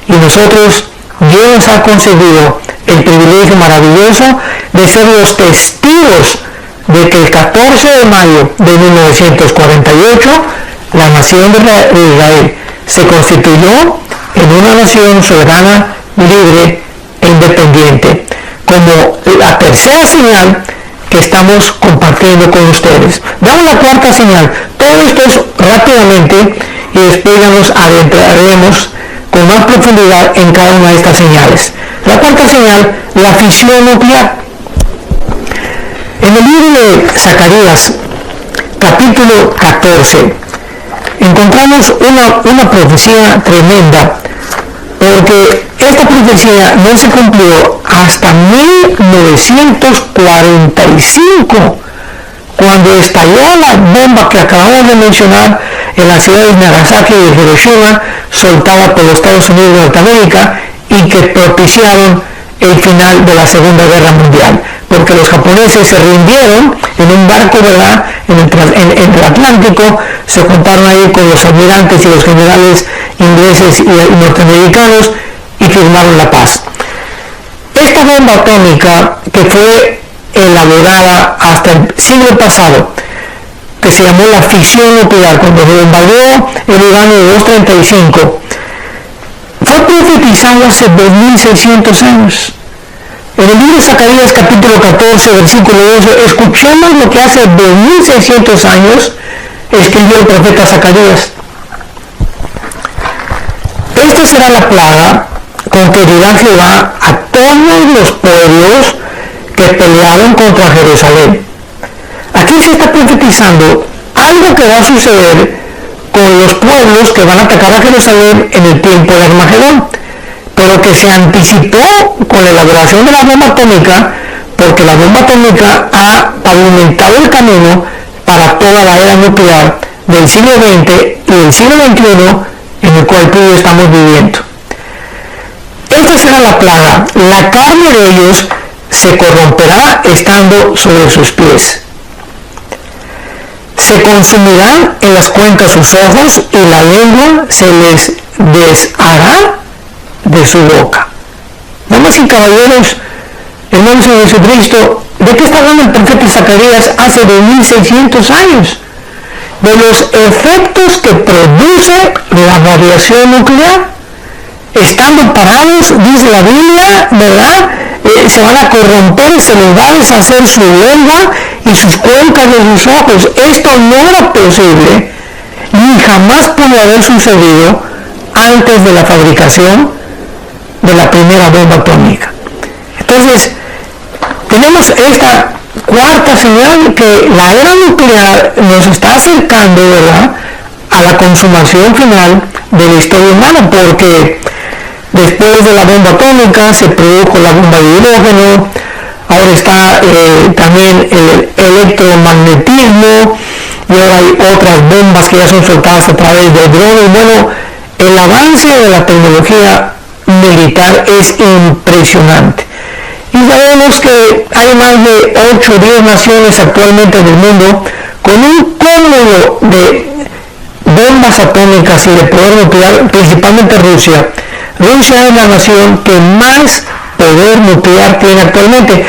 Y nosotros, Dios nos ha concedido el privilegio maravilloso de ser los testigos de que el 14 de mayo de 1948 la nación de Israel se constituyó en una nación soberana, libre e independiente, como la tercera señal que estamos compartiendo con ustedes. Damos la cuarta señal. Todo esto es rápidamente y después ya nos adentraremos con más profundidad en cada una de estas señales. La cuarta señal, la fisión nuclear. En el libro de Zacarías, capítulo 14, encontramos una profecía tremenda, porque esta profecía no se cumplió hasta 1945, cuando estalló la bomba que acabamos de mencionar en las ciudades de Nagasaki y de Hiroshima, soltada por los Estados Unidos de Norteamérica, y que propiciaron el final de la Segunda Guerra Mundial, porque los japoneses se rindieron en un barco, ¿verdad?, en el Atlántico, se juntaron ahí con los almirantes y los generales ingleses y norteamericanos y firmaron la paz. Esta bomba atómica, que fue elaborada hasta el siglo pasado, que se llamó la fisión nuclear, cuando se bombardeó el uranio de 235, fue profetizado hace 2600 años. En el libro de Zacarías, capítulo 14, versículo 12, escuchemos lo que hace 2600 años escribió el profeta Zacarías. Esta será la plaga con que dirá Jehová a todos los pueblos que pelearon contra Jerusalén. Aquí se está profetizando algo que va a suceder con los pueblos que van a atacar a Jerusalén en el tiempo de Armagedón, pero que se anticipó con la elaboración de la bomba atómica, porque la bomba atómica ha pavimentado el camino para toda la era nuclear del siglo XX y del siglo XXI, en el cual tú y yo estamos viviendo. Esta será la plaga? La carne de ellos se corromperá estando sobre sus pies. Se consumirán en las cuencas sus ojos y la lengua se les deshará de su boca. Damas y caballeros, hermanos de Jesucristo, ¿de qué está hablando el profeta Zacarías hace 2600 años? De los efectos que produce la radiación nuclear. Estando parados, dice la Biblia, ¿verdad? Se van a corromper, se les va a deshacer su lengua y sus cuencas de sus ojos. Esto no era posible, ni jamás pudo haber sucedido antes de la fabricación de la primera bomba atómica. Entonces, tenemos esta cuarta señal que la era nuclear nos está acercando, ¿verdad?, a la consumación final de la historia humana, porque después de la bomba atómica se produjo la bomba de hidrógeno, ahora está también el electromagnetismo, y ahora hay otras bombas que ya son soltadas a través de drones. Bueno, el avance de la tecnología militar es impresionante. Y sabemos que hay más de 8 o 10 naciones actualmente en el mundo con un cúmulo de bombas atómicas y de poder nuclear, principalmente Rusia. Rusia es la nación que más poder nuclear tiene actualmente.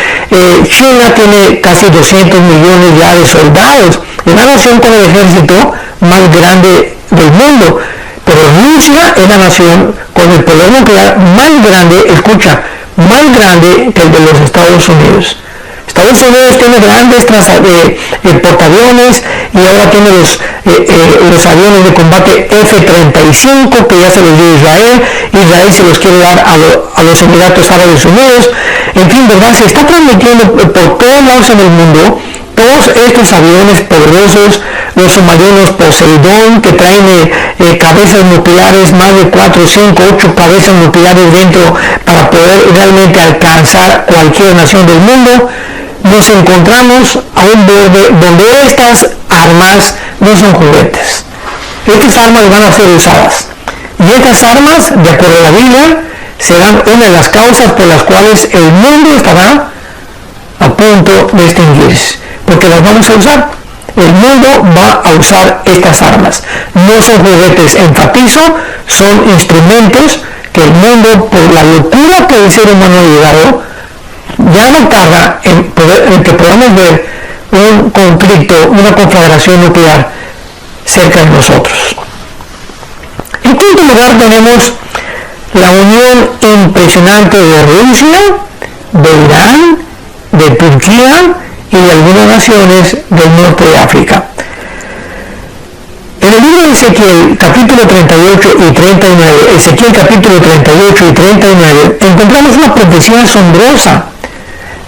China tiene casi 200 millones ya de soldados. Es la nación con el ejército más grande del mundo. Pero Rusia es la nación con el poder nuclear más grande, escucha, más grande que el de los Estados Unidos. Estados Unidos tiene grandes portaaviones y ahora tiene los aviones de combate F-35 que ya se los dio Israel. Israel se los quiere dar a los Emiratos Árabes Unidos. En fin, ¿verdad? Se está transmitiendo por todos lados en el mundo todos estos aviones poderosos, los submarinos Poseidón, que traen cabezas nucleares, más de 4, 5, 8 cabezas nucleares dentro para poder realmente alcanzar cualquier nación del mundo. Nos encontramos a un borde donde estas armas no son juguetes. Estas armas van a ser usadas. Y estas armas, de acuerdo a la Biblia, serán una de las causas por las cuales el mundo estará a punto de extinguirse. Porque las vamos a usar. El mundo va a usar estas armas. No son juguetes, enfatizo, son instrumentos que el mundo, por la locura que el ser humano ha llegado, ya no tarda en que podamos ver un conflicto, una conflagración nuclear cerca de nosotros. En quinto lugar tenemos la unión impresionante de Rusia, de Irán, de Turquía y de algunas naciones del norte de África. En el libro de Ezequiel, capítulo 38 y 39, Ezequiel capítulo 38 y 39, encontramos una profecía asombrosa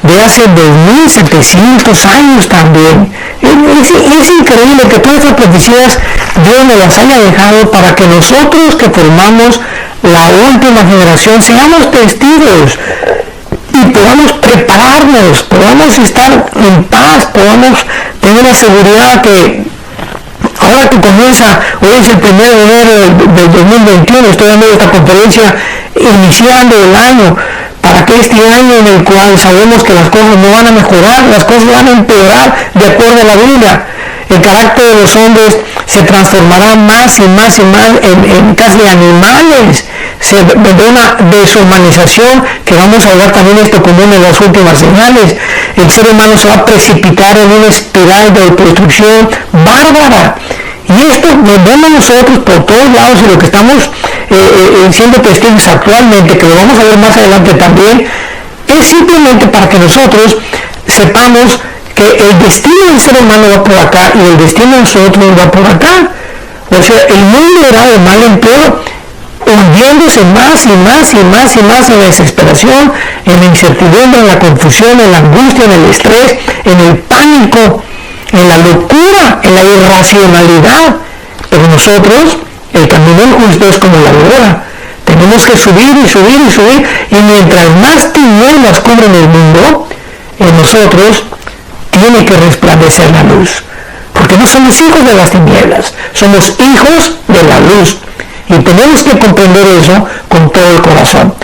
de hace 2700 años también. Es increíble que todas estas profecías Dios nos las haya dejado para que nosotros que formamos la última generación seamos testigos y podamos prepararnos, podamos estar en paz, podamos tener la seguridad que ahora que comienza, hoy es el 1 de enero del 2021, estoy dando esta conferencia iniciando el año, para que este año en el cual sabemos que las cosas no van a mejorar, las cosas van a empeorar de acuerdo a la Biblia. El carácter de los hombres se transformará más y más y más en casi animales. Se vendrá una deshumanización, que vamos a hablar también esto como una de las últimas señales. El ser humano se va a precipitar en una espiral de autodestrucción bárbara. Y esto nos vemos nosotros por todos lados, y lo que estamos siendo testigos actualmente, que lo vamos a ver más adelante también, es simplemente para que nosotros sepamos que el destino del ser humano va por acá y el destino de nosotros va por acá. O sea, el mundo era de mal empleo, hundiéndose más y más y más y más en la desesperación, en la incertidumbre, en la confusión, en la angustia, en el estrés, en el pánico, en la locura, en la irracionalidad. Pero nosotros, el camino del justo es como la aurora. Tenemos que subir y subir y subir, y mientras más tinieblas cubren el mundo, en nosotros tiene que resplandecer la luz. Porque no somos hijos de las tinieblas, somos hijos de la luz. Y tenemos que comprender eso con todo el corazón.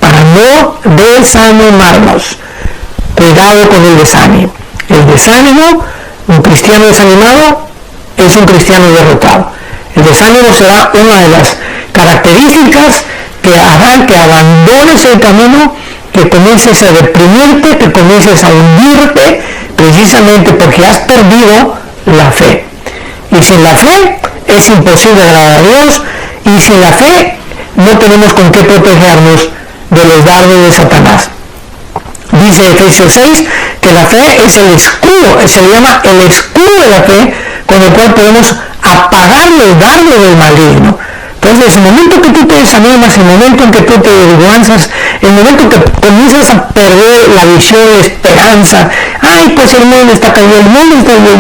Para no desanimarnos. Cuidado con el desánimo. El desánimo, un cristiano desanimado es un cristiano derrotado. El desánimo será una de las características que harán que abandones el camino, que comiences a deprimirte, que comiences a hundirte, precisamente porque has perdido la fe. Y sin la fe es imposible agradar a Dios, y sin la fe no tenemos con qué protegernos de los dardos de Satanás. Dice Efesios 6 que la fe es el escudo, se le llama el escudo de la fe, con el cual podemos apagar los dardos del maligno. Entonces, el momento que tú te desanimas, el momento en que tú te desguanzas, el momento que comienzas a perder la visión, la esperanza, ay, pues el mundo está cayendo, el mundo está cayendo,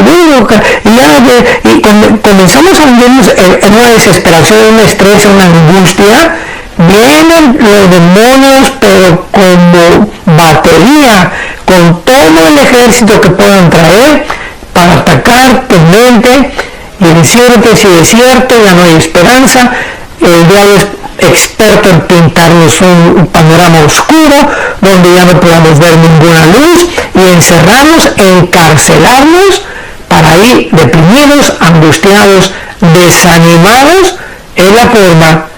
y comenzamos a hundirnos en una desesperación, en un estrés, en una angustia, vienen los demonios, pero como batería, con todo el ejército que puedan traer para atacar tu mente y decirte, si es cierto, ya no hay esperanza. El diablo es experto en pintarnos un panorama oscuro donde ya no podamos ver ninguna luz y encerrarnos, encarcelarnos para ir deprimidos, angustiados, desanimados. Es la forma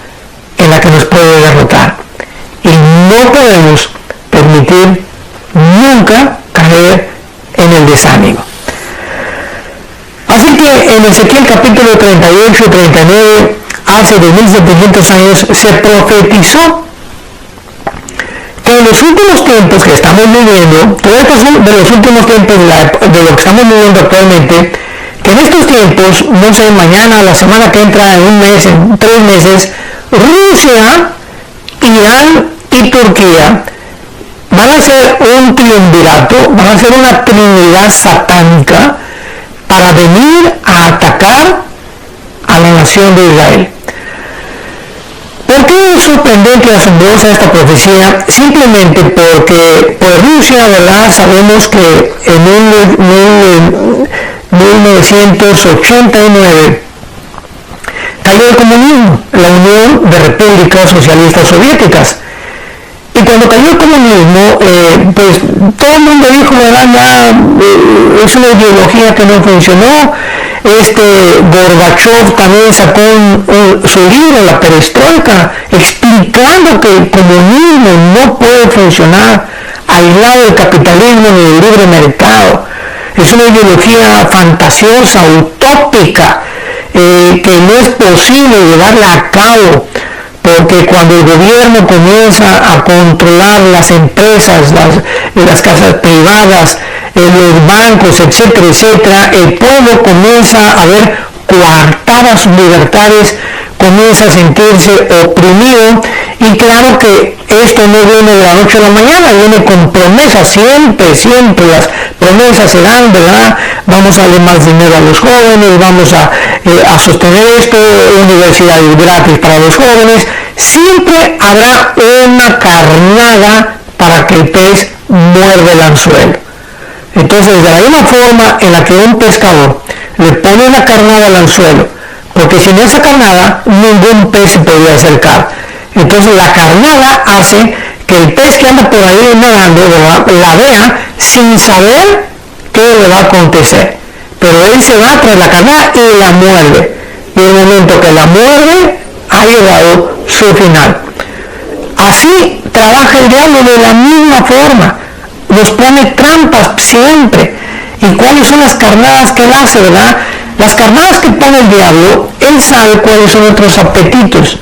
en la que nos puede derrotar, y no podemos permitir nunca caer en el desánimo. Así que en Ezequiel capítulo 38 y 39, hace 2700 años, se profetizó que en los últimos tiempos que estamos viviendo, todo esto es de los últimos tiempos de lo que estamos viviendo actualmente, que en estos tiempos, no sé, mañana, la semana que entra, en un mes, en 3 meses, Rusia, Irán y Turquía van a ser un triunvirato, van a ser una trinidad satánica para venir a atacar a la nación de Israel. ¿Por qué es sorprendente y asombrosa esta profecía? Simplemente porque por Rusia, ¿verdad? Sabemos que en 1989 cayó el comunismo, la Unión de Repúblicas Socialistas Soviéticas. Y cuando cayó el comunismo, pues todo el mundo dijo, ¿verdad? Ya es una ideología que no funcionó. Gorbachev también sacó su libro, La Perestroika, explicando que el comunismo no puede funcionar aislado del capitalismo ni del libre mercado. Es una ideología fantasiosa, utópica, que no es posible llevarla a cabo, porque cuando el gobierno comienza a controlar las empresas, las casas privadas, los bancos, etcétera, etcétera, el pueblo comienza a ver coartadas sus libertades, comienza a sentirse oprimido, y claro que esto no viene de la noche a la mañana, viene con promesas, siempre las promesas se dan, ¿verdad? Vamos a darle más dinero a los jóvenes, vamos a sostener esto, universidades gratis para los jóvenes. Siempre habrá una carnada para que el pez muerde el anzuelo. Entonces, de la misma forma en la que un pescador le pone una carnada al anzuelo, porque sin esa carnada ningún pez se podría acercar. Entonces la carnada hace que el pez que anda por ahí nadando la vea sin saber qué le va a acontecer. Pero él se va tras la carnada y la muerde. Y en el momento que la muerde, ha llegado su final. Así trabaja el diablo, de la misma forma. Nos pone trampas siempre. ¿Y cuáles son las carnadas que él hace, verdad? Las carnadas que pone el diablo, él sabe cuáles son nuestros apetitos.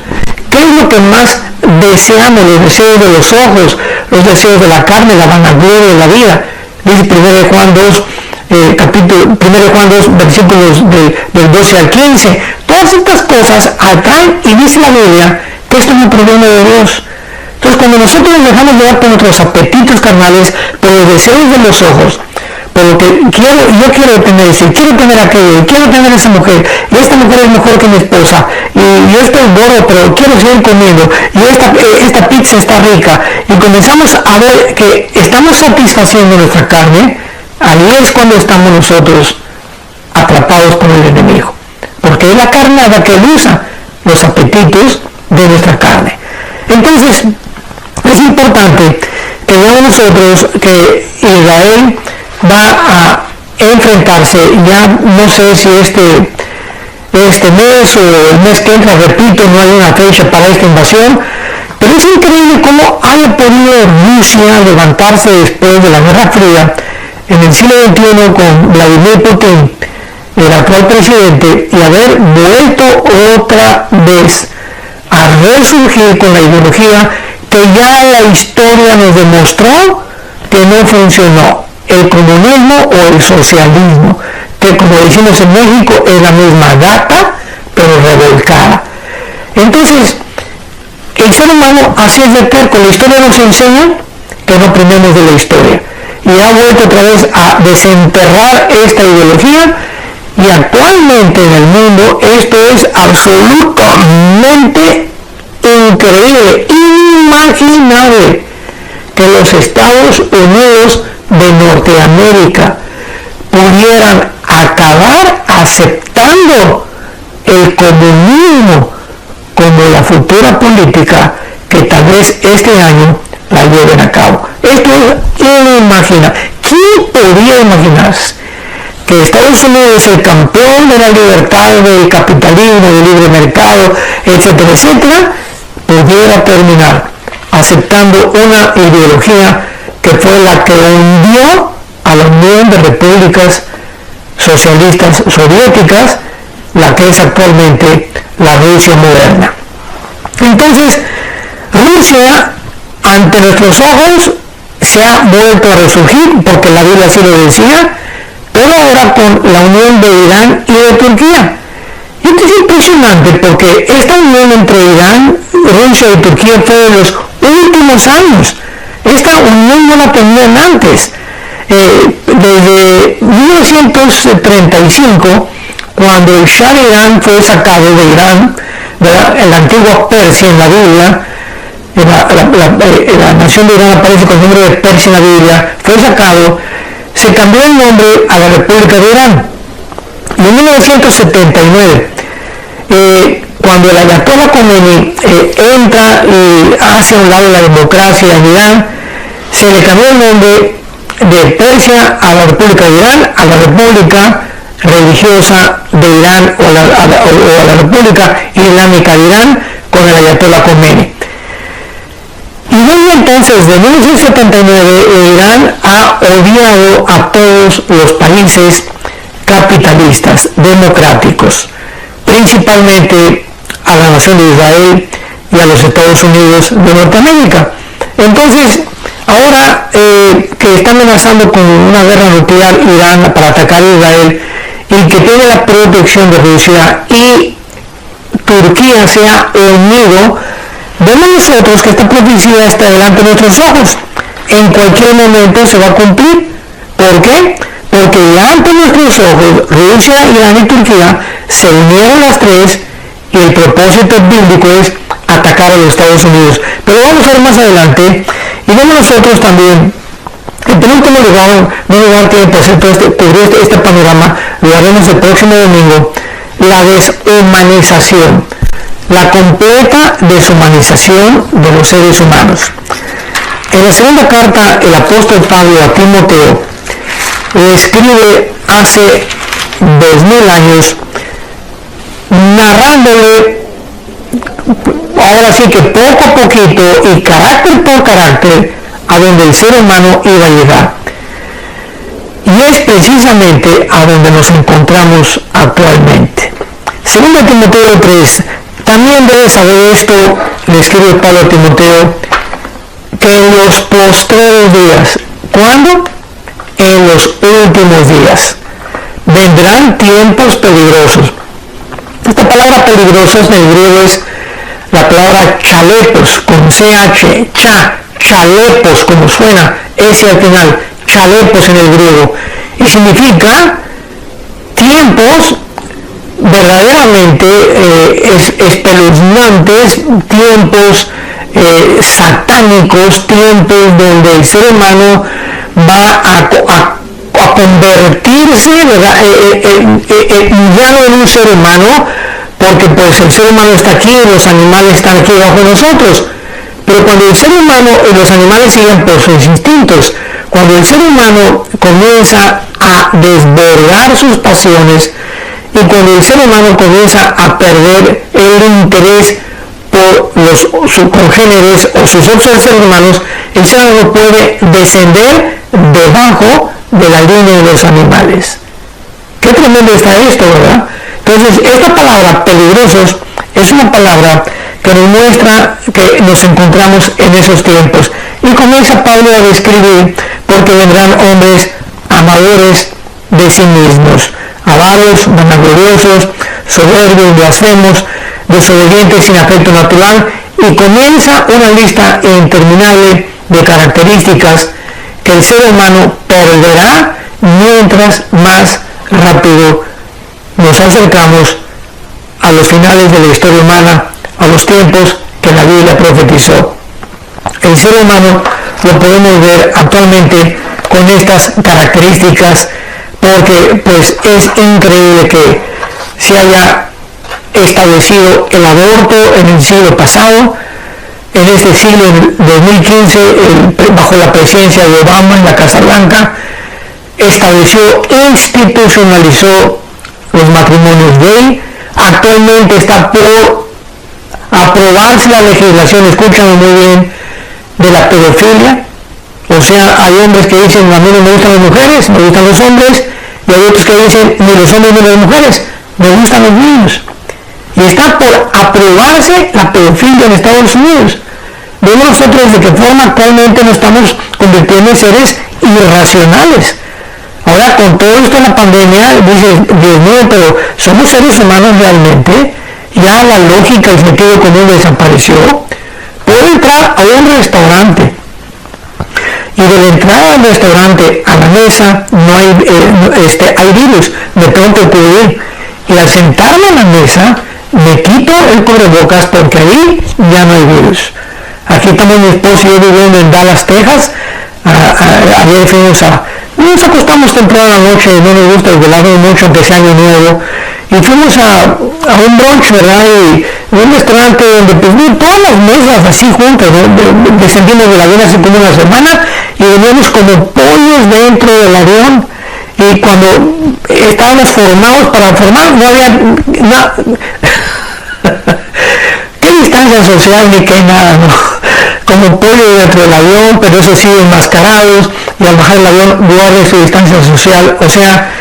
¿Qué es lo que más deseamos? Los deseos de los ojos, los deseos de la carne, la vanagloria de la vida. Dice 1 Juan 2, 1 Juan 2, versículos del 12 al 15. Todas estas cosas atraen, y dice la Biblia que esto no proviene de Dios. Entonces, cuando nosotros nos dejamos llevar por nuestros apetitos carnales, por los deseos de los ojos, por lo que yo quiero tener eso, quiero tener aquello, quiero tener esa mujer, y esta mujer es mejor que mi esposa, y yo estoy gordo, pero quiero seguir comiendo, y esta pizza está rica, y comenzamos a ver que estamos satisfaciendo nuestra carne. Ahí es cuando estamos nosotros atrapados por el enemigo, porque es la carnada que él usa, los apetitos de nuestra carne. Entonces, Es importante que veamos nosotros que Israel va a enfrentarse, ya no sé si este mes o el mes que entra, repito, no hay una fecha para esta invasión, pero es increíble cómo haya podido Rusia levantarse después de la Guerra Fría en el siglo XXI con Vladimir Putin, el actual presidente, y haber vuelto otra vez a resurgir con la ideología que ya la historia nos demostró que no funcionó, el comunismo o el socialismo, que como decimos en México es la misma gata pero revolcada. Entonces el ser humano así es de terco, la historia nos enseña que no aprendemos de la historia y ha vuelto otra vez a desenterrar esta ideología, y actualmente en el mundo esto es absolutamente increíble, inimaginable que los Estados Unidos de Norteamérica pudieran acabar aceptando el comunismo como la futura política que tal vez este año la lleven a cabo. Esto es inimaginable. ¿Quién podría imaginarse que Estados Unidos, el campeón de la libertad, del capitalismo, del libre mercado, etcétera, etcétera, pudiera terminar aceptando una ideología que fue la que hundió a la Unión de Repúblicas Socialistas Soviéticas, la que es actualmente la Rusia moderna? Entonces, Rusia, ante nuestros ojos, se ha vuelto a resurgir, porque la Biblia así lo decía, pero ahora con la unión de Irán y de Turquía. Y esto es impresionante, porque esta unión entre Irán, Rusia y Turquía fue de los últimos años. Esta unión no la tenían antes. Desde 1935, cuando el Shah de Irán fue sacado de Irán, en la antigua Persia en la Biblia, la nación de Irán aparece con el nombre de Persia en la Biblia, fue sacado, se cambió el nombre a la República de Irán. Y en 1979, cuando el Ayatollah Khomeini entra y hace a un lado la democracia en Irán, se le cambió el nombre de Persia a la República de Irán, a la República Religiosa de Irán o a la República Islámica de Irán con el Ayatollah Khomeini. Y desde entonces, de 1979, Irán ha odiado a todos los países capitalistas, democráticos, principalmente a la nación de Israel y a los Estados Unidos de Norteamérica. Entonces, ahora que está amenazando con una guerra nuclear Irán para atacar a Israel, y que tiene la protección de Rusia, y Turquía se ha unido, vemos nosotros que esta profecía está delante de nuestros ojos. En cualquier momento se va a cumplir. ¿Por qué? Porque delante de nuestros ojos, Rusia, Irán y Turquía se unieron las tres, y el propósito bíblico es atacar a los Estados Unidos. Pero vamos a ver más adelante, y vemos nosotros también, en penúltimo lugar, no lugar que cubrir este panorama, lo haremos el próximo domingo, la deshumanización, la completa deshumanización de los seres humanos. En la segunda carta, el apóstol Pablo a Timoteo le escribe hace 2000 años, narrándole, ahora sí que poco a poquito y carácter por carácter, a donde el ser humano iba a llegar. Y es precisamente a donde nos encontramos actualmente. Segundo Timoteo 3, también debes saber esto, le escribe Pablo a Timoteo, que en los postreros días, ¿cuándo? En los últimos días, vendrán tiempos peligrosos. Esta palabra peligrosos en el griego es la palabra chalepos, con CH, chalepos, como suena, ese al final, chalepos en el griego, y significa tiempos verdaderamente espeluznantes, tiempos satánicos, tiempos donde el ser humano va a convertirse ya no en un ser humano, porque pues el ser humano está aquí y los animales están aquí bajo nosotros, Pero cuando el ser humano y los animales siguen por sus instintos, cuando el ser humano comienza a desbordar sus pasiones y cuando el ser humano comienza a perder el interés por sus congéneres o sus otros seres humanos, el ser humano puede descender debajo de la línea de los animales. Qué tremendo está esto, ¿verdad? Entonces, esta palabra peligrosos es una palabra que nos muestra que nos encontramos en esos tiempos. Y comienza Pablo a describir porque vendrán hombres amadores de sí mismos, avaros, vanagloriosos, soberbios, blasfemos, desobedientes, sin afecto natural, y comienza una lista interminable de características que el ser humano perderá mientras más rápido nos acercamos a los finales de la historia humana, a los tiempos que la Biblia profetizó. El ser humano lo podemos ver actualmente con estas características porque pues es increíble que se haya establecido el aborto en el siglo pasado. En este siglo 2015, bajo la presidencia de Obama en la Casa Blanca, institucionalizó los matrimonios gay. Actualmente está por aprobarse la legislación, escúchame muy bien, de la pedofilia. O sea, hay hombres que dicen, a mí no me gustan las mujeres, me gustan los hombres, y hay otros que dicen, ni los hombres ni las mujeres, me gustan los niños. Y está por aprobarse la pedofilia en Estados Unidos. Vemos nosotros de qué forma actualmente nos estamos convirtiendo en seres irracionales. Ahora, con todo esto en la pandemia, dices, Dios mío, pero ¿somos seres humanos realmente? Ya la lógica, el sentido común desapareció. Puedo entrar a un restaurante y de la entrada al restaurante a la mesa no hay virus, me tengo que cubrir. Y al sentarme a la mesa, me quito el cubrebocas porque ahí ya no hay virus. Aquí estamos mi esposo y yo viviendo en Dallas, Texas. Ayer nos acostamos temprano a la noche, no nos gusta desvelarnos mucho aunque sea año nuevo, y fuimos a un brunch, ¿verdad? Y un restaurante donde pues todas las mesas así juntas, ¿no? Descendimos del avión hace como una semana y veníamos como pollos dentro del avión, y cuando estábamos formados para formar no había nada. ¿Qué distancia social ni qué nada, no? Como pollo dentro del avión, pero eso sí, enmascarados, y al bajar el avión guarden su distancia social. O sea,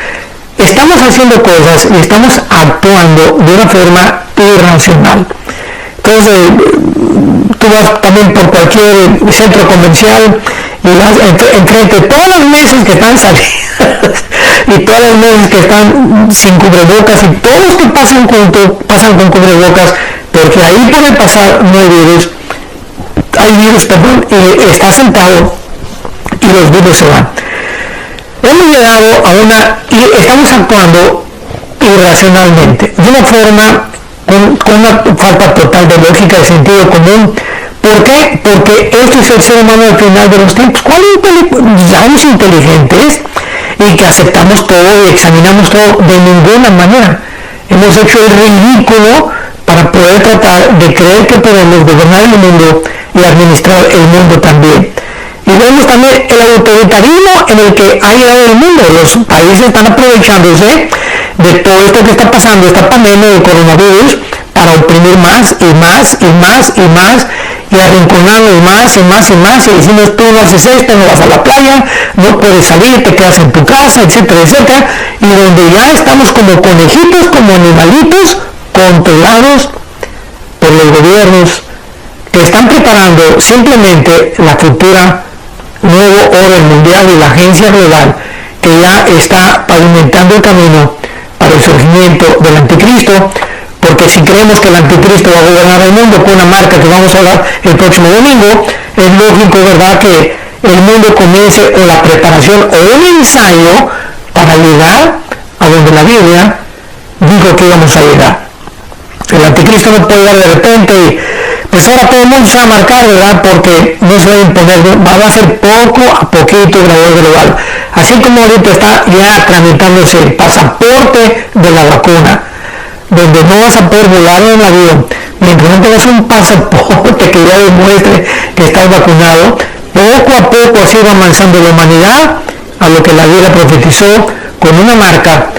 estamos haciendo cosas y estamos actuando de una forma irracional. Entonces, tú vas también por cualquier centro comercial y vas enfrente de todas las mesas que están salidas y todas las mesas que están sin cubrebocas y todos los que pasan con cubrebocas, porque ahí por el pasar no hay virus, y está sentado y los virus se van. Hemos llegado y estamos actuando irracionalmente, de una forma con una falta total de lógica, de sentido común. ¿Por qué? Porque esto es el ser humano al final de los tiempos. Somos inteligentes y que aceptamos todo y examinamos todo, de ninguna manera. Hemos hecho el ridículo para poder tratar de creer que podemos gobernar el mundo y administrar el mundo también. Y vemos también el autoritarismo en el que ha llegado el mundo. Los países están aprovechándose de todo esto que está pasando, esta pandemia del coronavirus, para oprimir más y más y más y más, y arrinconarnos más y más y más, y decimos, tú no haces esto, no vas a la playa, no puedes salir, te quedas en tu casa, etcétera, etcétera, y donde ya estamos como conejitos, como animalitos, controlados por los gobiernos que están preparando simplemente la futura nuevo orden mundial y la agencia global que ya está pavimentando el camino para el surgimiento del anticristo. Porque si creemos que el anticristo va a gobernar el mundo con una marca que vamos a hablar el próximo domingo, es lógico, ¿verdad?, que el mundo comience o la preparación o un ensayo para llegar a donde la Biblia dijo que íbamos a llegar. El anticristo no puede llegar de repente y pues ahora todo el mundo se va a marcar, ¿verdad?, porque no se va a imponer, va a ser poco a poquito, global. Así como ahorita está ya tramitándose el pasaporte de la vacuna, donde no vas a poder volar en el avión, mientras no tengas un pasaporte que ya demuestre que estás vacunado, poco a poco así va avanzando la humanidad a lo que la Biblia profetizó, con una marca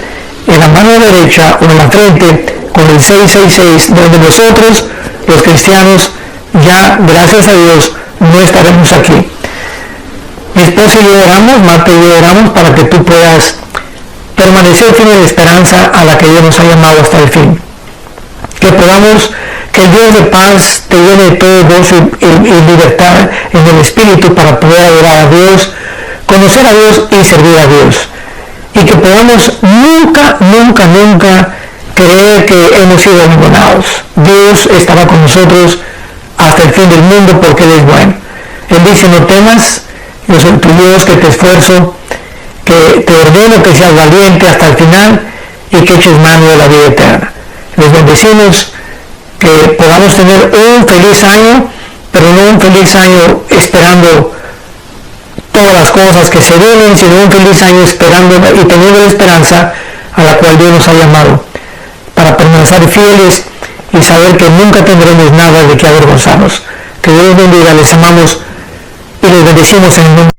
en la mano derecha o en la frente con el 666, donde nosotros, los cristianos, ya, gracias a Dios, no estaremos aquí. Mi esposa y yo oramos, Marta y yo oramos para que tú puedas permanecer firme en la esperanza a la que Dios nos ha llamado hasta el fin. Que podamos, que el Dios de paz te llene de todo gozo y libertad en el Espíritu para poder adorar a Dios, conocer a Dios y servir a Dios. Y que podamos nunca creer que hemos sido abandonados. Dios estará con nosotros hasta el fin del mundo porque Él es bueno. Él dice: no temas, yo soy tu Dios, que te esfuerzo, que te ordeno que seas valiente hasta el final y que eches mano de la vida eterna. Les bendecimos, que podamos tener un feliz año, pero no un feliz año esperando todas las cosas que se vienen, sino un feliz año esperando y teniendo la esperanza a la cual Dios nos ha llamado, para permanecer fieles y saber que nunca tendremos nada de que avergonzarnos. Que Dios bendiga, les amamos y les bendecimos en el nombre